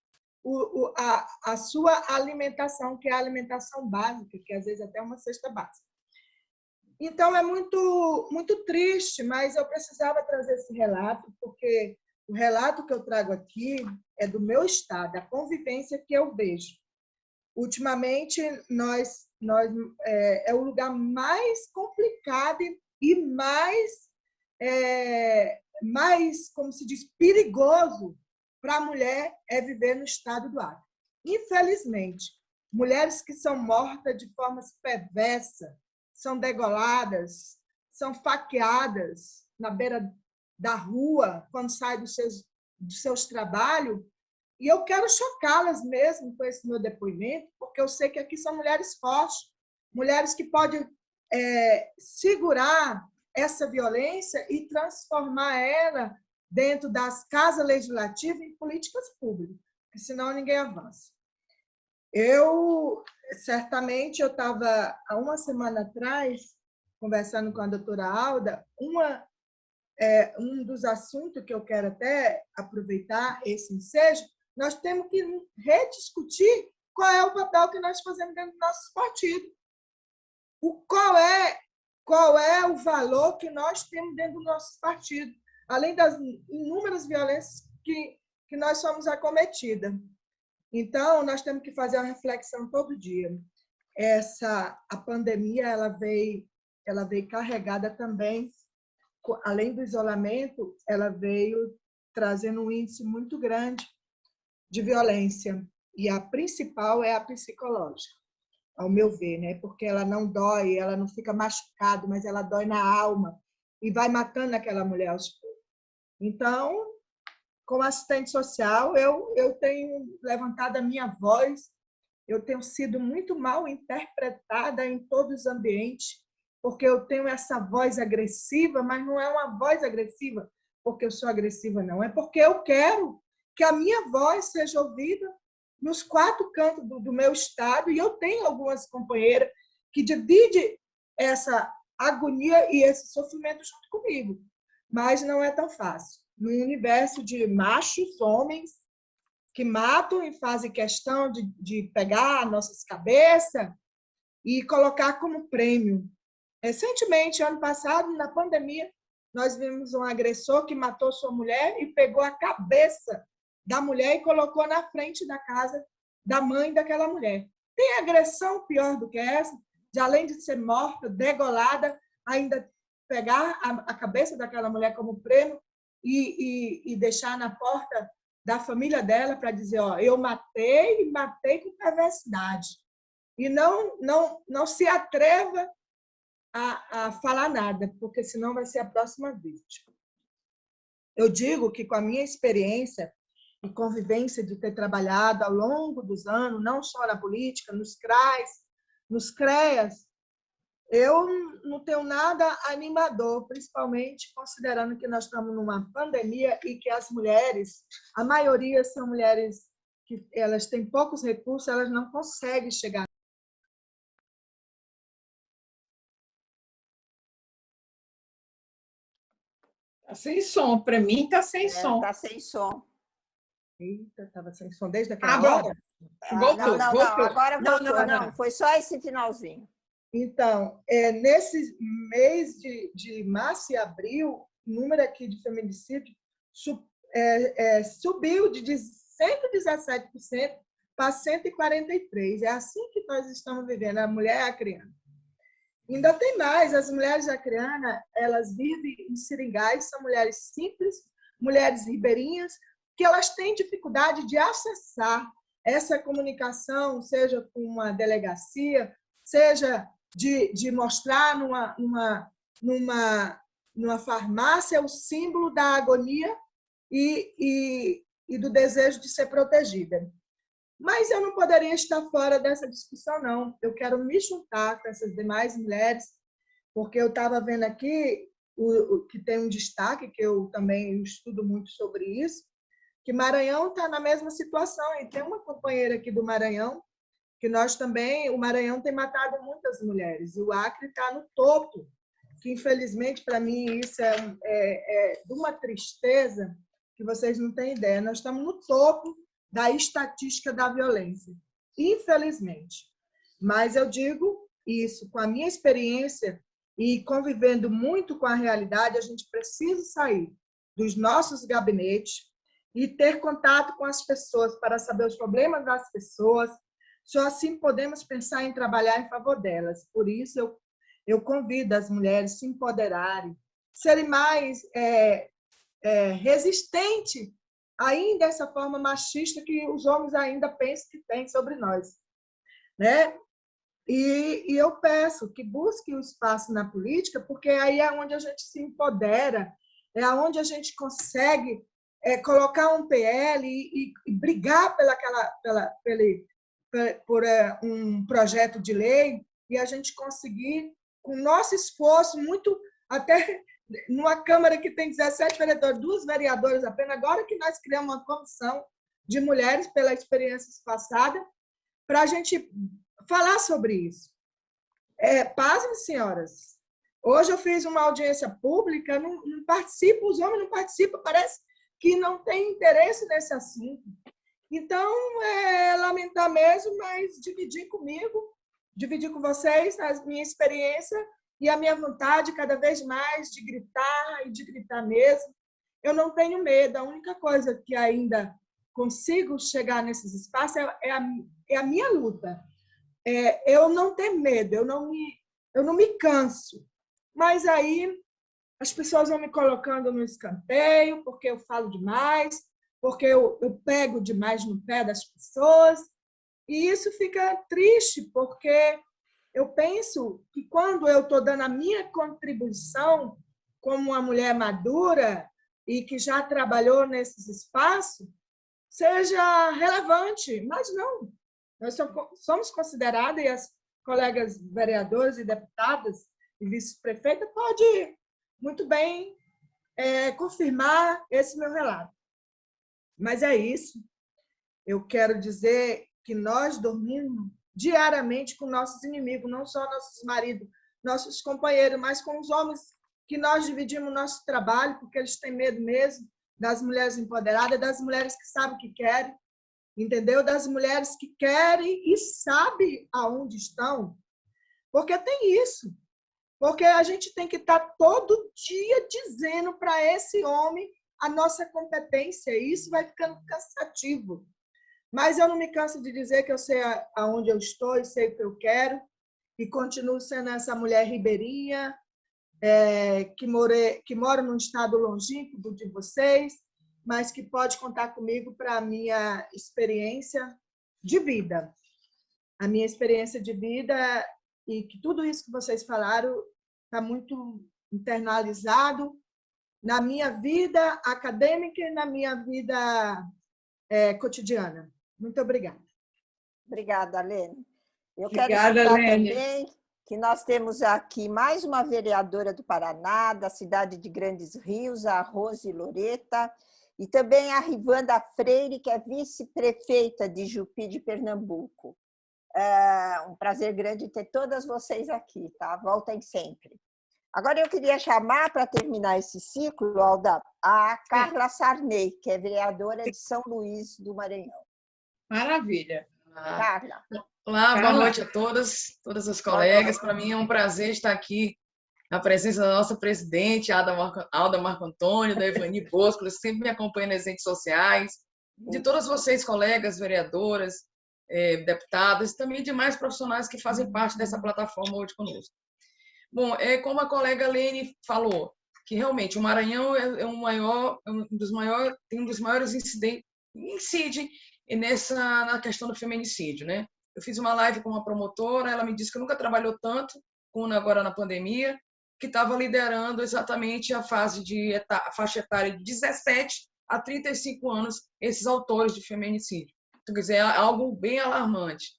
a sua alimentação, que é a alimentação básica, que às vezes até é uma cesta básica. Então, é muito, muito triste, mas eu precisava trazer esse relato, porque o relato que eu trago aqui é do meu estado, a convivência que eu vejo. Ultimamente, é o lugar mais complicado e mais, como se diz, perigoso para a mulher viver no estado do Acre. Infelizmente, mulheres que são mortas de formas perversas, são degoladas, são faqueadas na beira da rua, quando saem dos seus trabalhos. E eu quero chocá-las mesmo com esse meu depoimento, porque eu sei que aqui são mulheres fortes, mulheres que podem segurar essa violência e transformar ela dentro das casas legislativas em políticas públicas, porque senão ninguém avança. Certamente, eu estava, há uma semana atrás, conversando com a doutora Alda, um dos assuntos que eu quero até aproveitar esse ensejo, nós temos que rediscutir qual é o papel que nós fazemos dentro do nosso partido. Qual é o valor que nós temos dentro do nosso partido, além das inúmeras violências que nós somos acometidas. Então, nós temos que fazer uma reflexão todo dia. A pandemia ela veio carregada também, além do isolamento, ela veio trazendo um índice muito grande de violência. E a principal é a psicológica, ao meu ver, né? Porque ela não dói, ela não fica machucada, mas ela dói na alma e vai matando aquela mulher aos poucos. Então, como assistente social, eu tenho levantado a minha voz, eu tenho sido muito mal interpretada em todos os ambientes. porque eu tenho essa voz agressiva, mas não é uma voz agressiva porque eu sou agressiva, não. É porque eu quero que a minha voz seja ouvida nos 4 cantos do meu estado, e eu tenho algumas companheiras que dividem essa agonia e esse sofrimento junto comigo, mas não é tão fácil. No universo de machos, homens, que matam e fazem questão de pegar nossas cabeças e colocar como prêmio. Recentemente, ano passado, na pandemia, nós vimos um agressor que matou sua mulher e pegou a cabeça da mulher e colocou na frente da casa da mãe daquela mulher. Tem agressão pior do que essa? De, além de ser morta, degolada, ainda pegar a cabeça daquela mulher como prêmio e deixar na porta da família dela para dizer, ó, eu matei e matei com perversidade. E não se atreva a falar nada, porque senão vai ser a próxima vítima. Eu digo que com a minha experiência e convivência de ter trabalhado ao longo dos anos, não só na política, nos CRAs, nos CREAs, eu não tenho nada animador, principalmente considerando que nós estamos numa pandemia e que as mulheres, a maioria são mulheres que elas têm poucos recursos, elas não conseguem chegar. Tá sem som, para mim tá sem som. Tá sem som. Eita, estava sem som desde aquela hora? Voltou, não, voltou. agora voltou. Não, foi só esse finalzinho. Então, nesse mês de março e abril, o número aqui de feminicídio subiu de 117% para 143%. É assim que nós estamos vivendo, a mulher e a criança. Ainda tem mais, as mulheres acreanas, elas vivem em seringais, são mulheres simples, mulheres ribeirinhas, que elas têm dificuldade de acessar essa comunicação, seja com uma delegacia, seja de mostrar numa farmácia o símbolo da agonia e do desejo de ser protegida. Mas eu não poderia estar fora dessa discussão, não. Eu quero me juntar com essas demais mulheres, porque eu estava vendo aqui que tem um destaque, que eu também estudo muito sobre isso, que Maranhão está na mesma situação. E tem uma companheira aqui do Maranhão, que nós também, o Maranhão tem matado muitas mulheres, e o Acre está no topo, que infelizmente, para mim, isso é de uma tristeza que vocês não têm ideia. Nós estamos no topo da estatística da violência, infelizmente. Mas eu digo isso, com a minha experiência e convivendo muito com a realidade, a gente precisa sair dos nossos gabinetes e ter contato com as pessoas para saber os problemas das pessoas. Só assim podemos pensar em trabalhar em favor delas. Por isso, eu convido as mulheres a se empoderarem, serem mais resistentes ainda essa forma machista que os homens ainda pensam que tem sobre nós, né? E eu peço que busque o espaço na política, porque aí é onde a gente se empodera, é onde a gente consegue colocar um PL e brigar por um projeto de lei e a gente conseguir, com nosso esforço, muito até numa Câmara que tem 17 vereadores, 2 vereadoras apenas, agora que nós criamos uma comissão de mulheres pela experiência passada, para a gente falar sobre isso. Pasmem, senhoras. Hoje eu fiz uma audiência pública, não participo, os homens não participam, parece que não tem interesse nesse assunto. Então, lamentar mesmo, mas dividir comigo, dividir com vocês a minha experiência e a minha vontade cada vez mais de gritar e de gritar mesmo. Eu não tenho medo, a única coisa que ainda consigo chegar nesses espaços é a minha luta. Eu não tenho medo, eu não me canso. Mas aí as pessoas vão me colocando no escanteio, porque eu falo demais, porque eu pego demais no pé das pessoas. E isso fica triste, porque eu penso que quando eu estou dando a minha contribuição como uma mulher madura e que já trabalhou nesses espaços, seja relevante, mas não. Nós somos consideradas, e as colegas vereadoras e deputadas e vice-prefeita, pode muito bem confirmar esse meu relato. Mas é isso. Eu quero dizer que nós dormimos diariamente com nossos inimigos, não só nossos maridos, nossos companheiros, mas com os homens que nós dividimos o nosso trabalho, porque eles têm medo mesmo das mulheres empoderadas, das mulheres que sabem o que querem, entendeu? Das mulheres que querem e sabem aonde estão. Porque tem isso. Porque a gente tem que estar todo dia dizendo para esse homem a nossa competência, e isso vai ficando cansativo. Mas eu não me canso de dizer que eu sei aonde eu estou e sei o que eu quero, e continuo sendo essa mulher ribeirinha, que mora num estado longínquo de vocês, mas que pode contar comigo para a minha experiência de vida. A minha experiência de vida, e que tudo isso que vocês falaram está muito internalizado na minha vida acadêmica e na minha vida cotidiana. Muito obrigada. Obrigada, Lene. Eu Obrigada, quero citar Lene. também que nós temos aqui mais uma vereadora do Paraná, da cidade de Grandes Rios, a Rose Loreta, e também a Rivanda Freire, que é vice-prefeita de Jupi de Pernambuco. É um prazer grande ter todas vocês aqui, tá? Voltem sempre. Agora eu queria chamar, para terminar esse ciclo, Alda, a Carla Sarney, que é vereadora de São Luís do Maranhão. Maravilha. Carla. Olá, boa noite a todas as colegas. Para mim é um prazer estar aqui na presença da nossa presidente, Alda Marco Antônio, da Evani Bosco, que sempre me acompanha nas redes sociais, de todas vocês, colegas, vereadoras, deputadas, e também demais profissionais que fazem parte dessa plataforma hoje conosco. Bom, como a colega Lene falou, que realmente o Maranhão tem um dos maiores incide na questão do feminicídio, né? Eu fiz uma live com uma promotora, ela me disse que nunca trabalhou tanto como agora na pandemia, que estava liderando exatamente a faixa etária de 17 a 35 anos, esses autores de feminicídio. Então, quer dizer, é algo bem alarmante.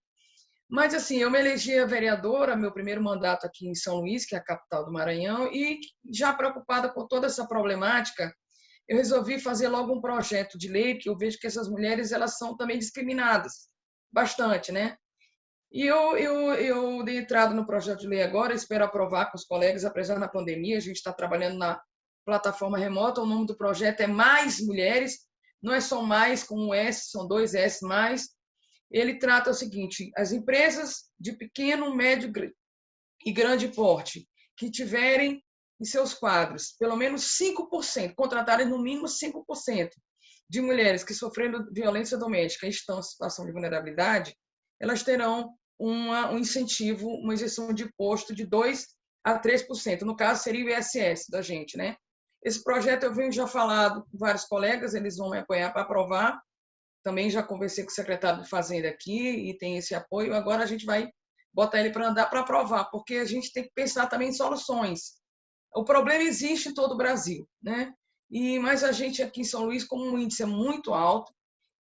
Mas, assim, eu me elegi a vereadora, meu primeiro mandato aqui em São Luís, que é a capital do Maranhão, e já preocupada com toda essa problemática, eu resolvi fazer logo um projeto de lei, que eu vejo que essas mulheres elas são também discriminadas, bastante, né? E eu dei entrada no projeto de lei agora, espero aprovar com os colegas, apesar da pandemia, a gente está trabalhando na plataforma remota, o nome do projeto é Mais Mulheres, não é só mais com um S, são 2 S mais. Ele trata o seguinte, as empresas de pequeno, médio e grande porte que tiverem em seus quadros pelo menos 5%, contratarem no mínimo 5% de mulheres que sofreram violência doméstica e estão em situação de vulnerabilidade, elas terão um incentivo, uma isenção de imposto de 2% a 3%. No caso, seria o ISS da gente, né? Esse projeto eu venho já falado com vários colegas, eles vão me apoiar para aprovar. Também já conversei com o secretário de Fazenda aqui e tem esse apoio. Agora a gente vai botar ele para andar para aprovar, porque a gente tem que pensar também em soluções. O problema existe em todo o Brasil, né? Mas a gente aqui em São Luís, como um índice é muito alto,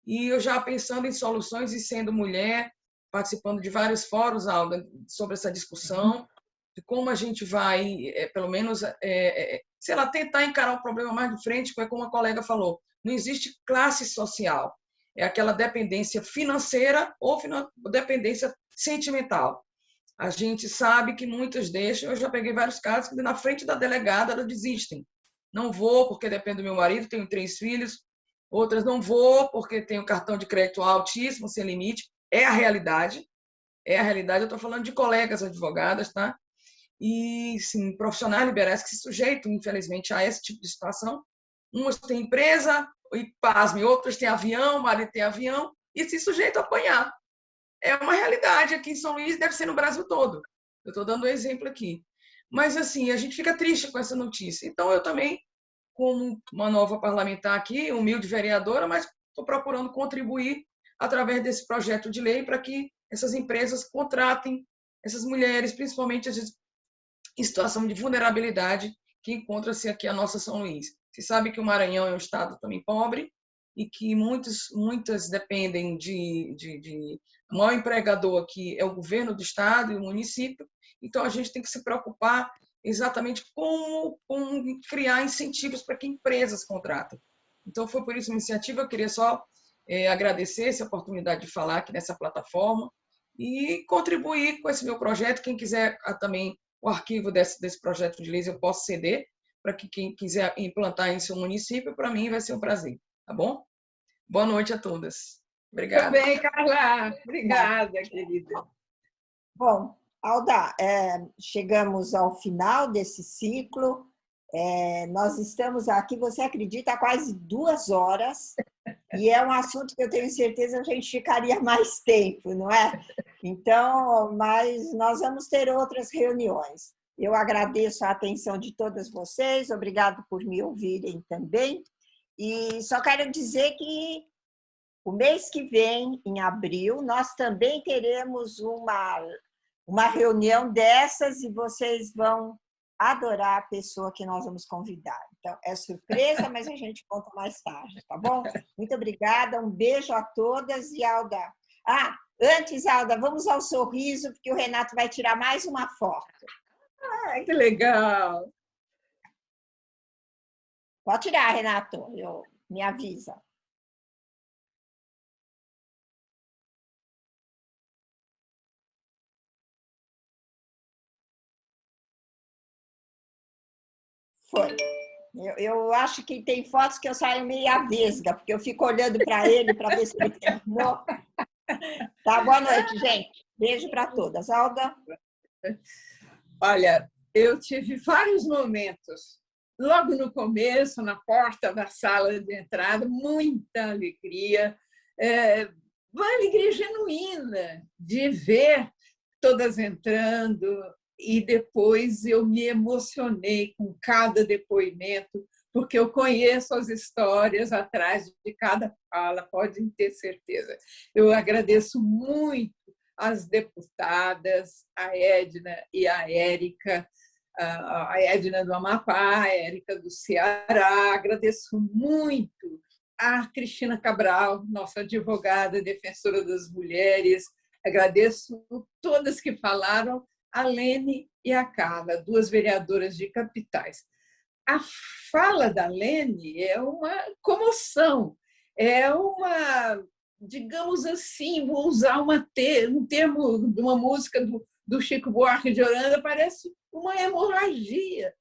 e eu já pensando em soluções e sendo mulher, participando de vários fóruns, Alda, sobre essa discussão, de como a gente vai, pelo menos, sei lá, tentar encarar o problema mais de frente, porque como a colega falou, não existe classe social. É aquela dependência financeira ou dependência sentimental. A gente sabe que muitas deixam, eu já peguei vários casos que na frente da delegada elas desistem. Não vou porque depende do meu marido, tenho 3 filhos. Outras não vou porque tenho cartão de crédito altíssimo, sem limite. É a realidade. É a realidade. Eu estou falando de colegas advogadas, tá? E, sim, profissionais liberais que se sujeitam, infelizmente, a esse tipo de situação. Umas têm empresa, e pasme, outras têm avião, o marido tem avião, e se sujeitam a apanhar. É uma realidade aqui em São Luís, deve ser no Brasil todo. Eu estou dando um exemplo aqui. Mas, assim, a gente fica triste com essa notícia. Então, eu também, como uma nova parlamentar aqui, humilde vereadora, mas estou procurando contribuir através desse projeto de lei para que essas empresas contratem essas mulheres, principalmente em situação de vulnerabilidade, que encontra-se aqui a nossa São Luís. Se sabe que o Maranhão é um estado também pobre e que muitas dependem o maior empregador aqui é o governo do estado e o município, então a gente tem que se preocupar exatamente como criar incentivos para que empresas contratem. Então, foi por isso a iniciativa. Eu queria só agradecer essa oportunidade de falar aqui nessa plataforma e contribuir com esse meu projeto. Quem quiser também o arquivo desse projeto de lei, eu posso ceder para que quem quiser implantar em seu município, para mim vai ser um prazer, tá bom? Boa noite a todas. Obrigada. Muito bem, Carla. Obrigada, querida. Bom, Alda, chegamos ao final desse ciclo. Nós estamos aqui, você acredita, há quase 2 horas, e é um assunto que eu tenho certeza que a gente ficaria mais tempo, não é? Então, mas nós vamos ter outras reuniões. Eu agradeço a atenção de todas vocês, obrigado por me ouvirem também, e só quero dizer que o mês que vem, em abril, nós também teremos uma reunião dessas e vocês vão adorar a pessoa que nós vamos convidar. Então, é surpresa, mas a gente conta mais tarde, tá bom? Muito obrigada, um beijo a todas e Alda. Antes, Alda, vamos ao sorriso, porque o Renato vai tirar mais uma foto. Que legal! Pode tirar, Renato, me avisa. Foi. Eu acho que tem fotos que eu saio meio avesga, porque eu fico olhando para ele para ver se ele terminou. Tá, boa noite, gente. Beijo para todas. Alda? Olha, eu tive vários momentos, logo no começo, na porta da sala de entrada, muita alegria, uma alegria genuína de ver todas entrando, e depois eu me emocionei com cada depoimento, porque eu conheço as histórias atrás de cada fala, podem ter certeza. Eu agradeço muito às deputadas, a Edna e a Érica, a Edna do Amapá, a Érica do Ceará. Agradeço muito a Cristina Cabral, nossa advogada, defensora das mulheres. Agradeço todas que falaram, a Lene e a Carla, 2 vereadoras de capitais. A fala da Lene é uma comoção, é uma, digamos assim, vou usar um termo de uma música do Chico Buarque de Holanda, parece uma hemorragia,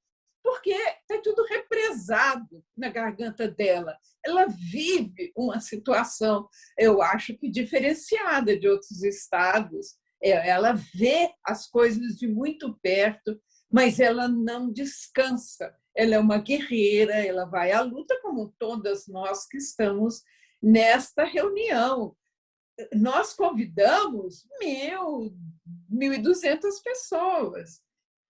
porque está tudo represado na garganta dela. Ela vive uma situação, eu acho que diferenciada de outros estados. Ela vê as coisas de muito perto, mas ela não descansa. Ela é uma guerreira, ela vai à luta como todas nós que estamos nesta reunião. Nós convidamos 1.200 pessoas.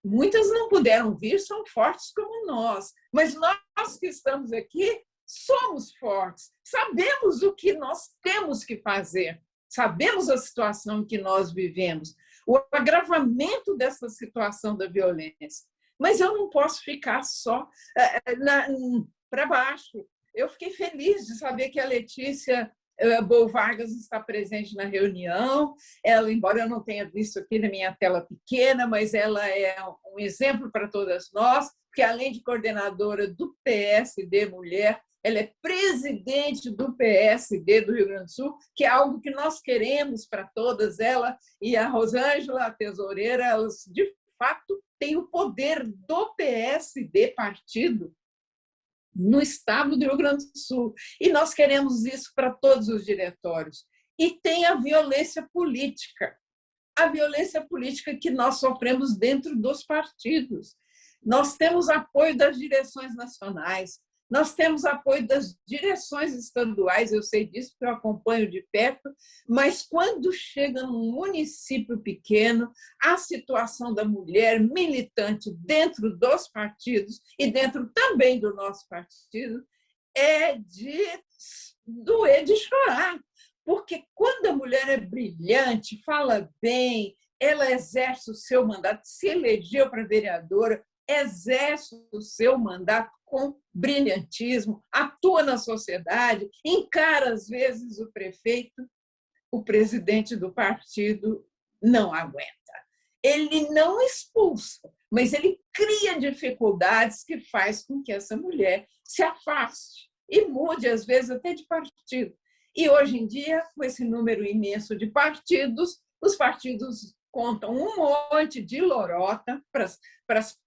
Muitas não puderam vir, são fortes como nós, mas nós que estamos aqui somos fortes, sabemos o que nós temos que fazer. Sabemos a situação que nós vivemos, o agravamento dessa situação da violência. Mas eu não posso ficar só para baixo. Eu fiquei feliz de saber que a Letícia Bol Vargas está presente na reunião. Ela, embora eu não tenha visto aqui na minha tela pequena, mas ela é um exemplo para todas nós, que além de coordenadora do PSD Mulher, ela é presidente do PSD do Rio Grande do Sul, que é algo que nós queremos para todas. Ela e a Rosângela, a tesoureira, elas, de fato, têm o poder do PSD, partido, no estado do Rio Grande do Sul. E nós queremos isso para todos os diretórios. E tem a violência política que nós sofremos dentro dos partidos. Nós temos apoio das direções nacionais, nós temos apoio das direções estaduais, eu sei disso, porque eu acompanho de perto, mas quando chega num município pequeno, a situação da mulher militante dentro dos partidos e dentro também do nosso partido é de doer, de chorar. Porque quando a mulher é brilhante, fala bem, ela exerce o seu mandato, se elegeu para vereadora, exerce o seu mandato com brilhantismo, atua na sociedade, encara, às vezes, o prefeito, o presidente do partido não aguenta. Ele não expulsa, mas ele cria dificuldades que faz com que essa mulher se afaste e mude, às vezes, até de partido. E, hoje em dia, com esse número imenso de partidos, os partidos contam um monte de lorota para as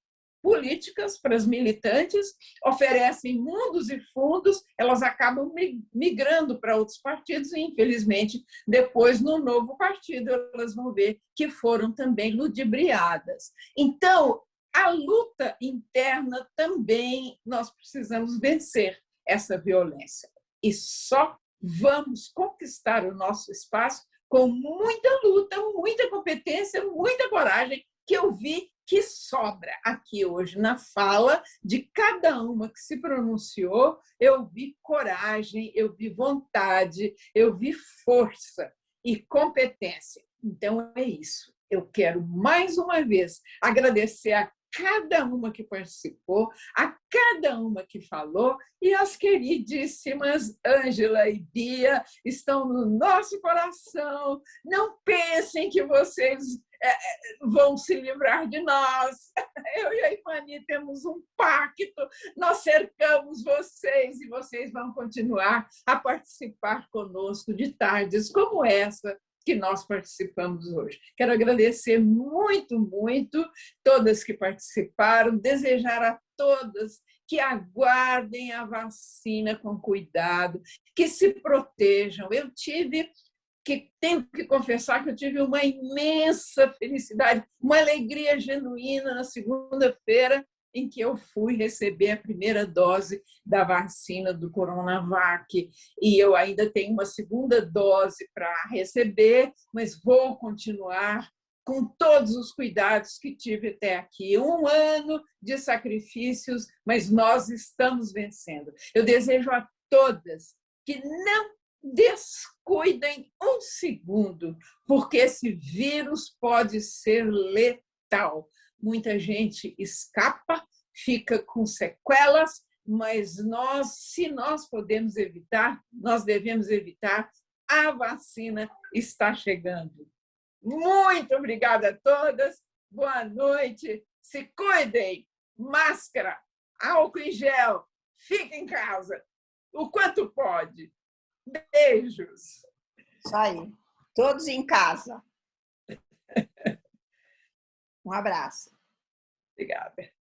políticas, para as militantes, oferecem mundos e fundos, elas acabam migrando para outros partidos e, infelizmente, depois, no novo partido, elas vão ver que foram também ludibriadas. Então, a luta interna também nós precisamos vencer essa violência. E só vamos conquistar o nosso espaço com muita luta, muita competência, muita coragem, que eu vi que sobra aqui hoje na fala de cada uma que se pronunciou. Eu vi coragem, eu vi vontade, eu vi força e competência. Então, é isso. Eu quero, mais uma vez, agradecer a cada uma que participou, a cada uma que falou, e as queridíssimas Ângela e Bia estão no nosso coração. Não pensem que vocês vão se livrar de nós. Eu e a Imani temos um pacto, nós cercamos vocês e vocês vão continuar a participar conosco de tardes como essa que nós participamos hoje. Quero agradecer muito, muito todas que participaram, desejar a todas que aguardem a vacina com cuidado, que se protejam. Tenho que confessar que eu tive uma imensa felicidade, uma alegria genuína na segunda-feira, em que eu fui receber a primeira dose da vacina do Coronavac. E eu ainda tenho uma segunda dose para receber, mas vou continuar com todos os cuidados que tive até aqui. 1 ano de sacrifícios, mas nós estamos vencendo. Eu desejo a todas que não descuidem 1 segundo, porque esse vírus pode ser letal. Muita gente escapa, fica com sequelas, mas se nós podemos evitar, nós devemos evitar. A vacina está chegando. Muito obrigada a todas. Boa noite. Se cuidem. Máscara, álcool em gel. Fiquem em casa o quanto pode. Beijos. Isso aí. Todos em casa. Um abraço. Obrigada.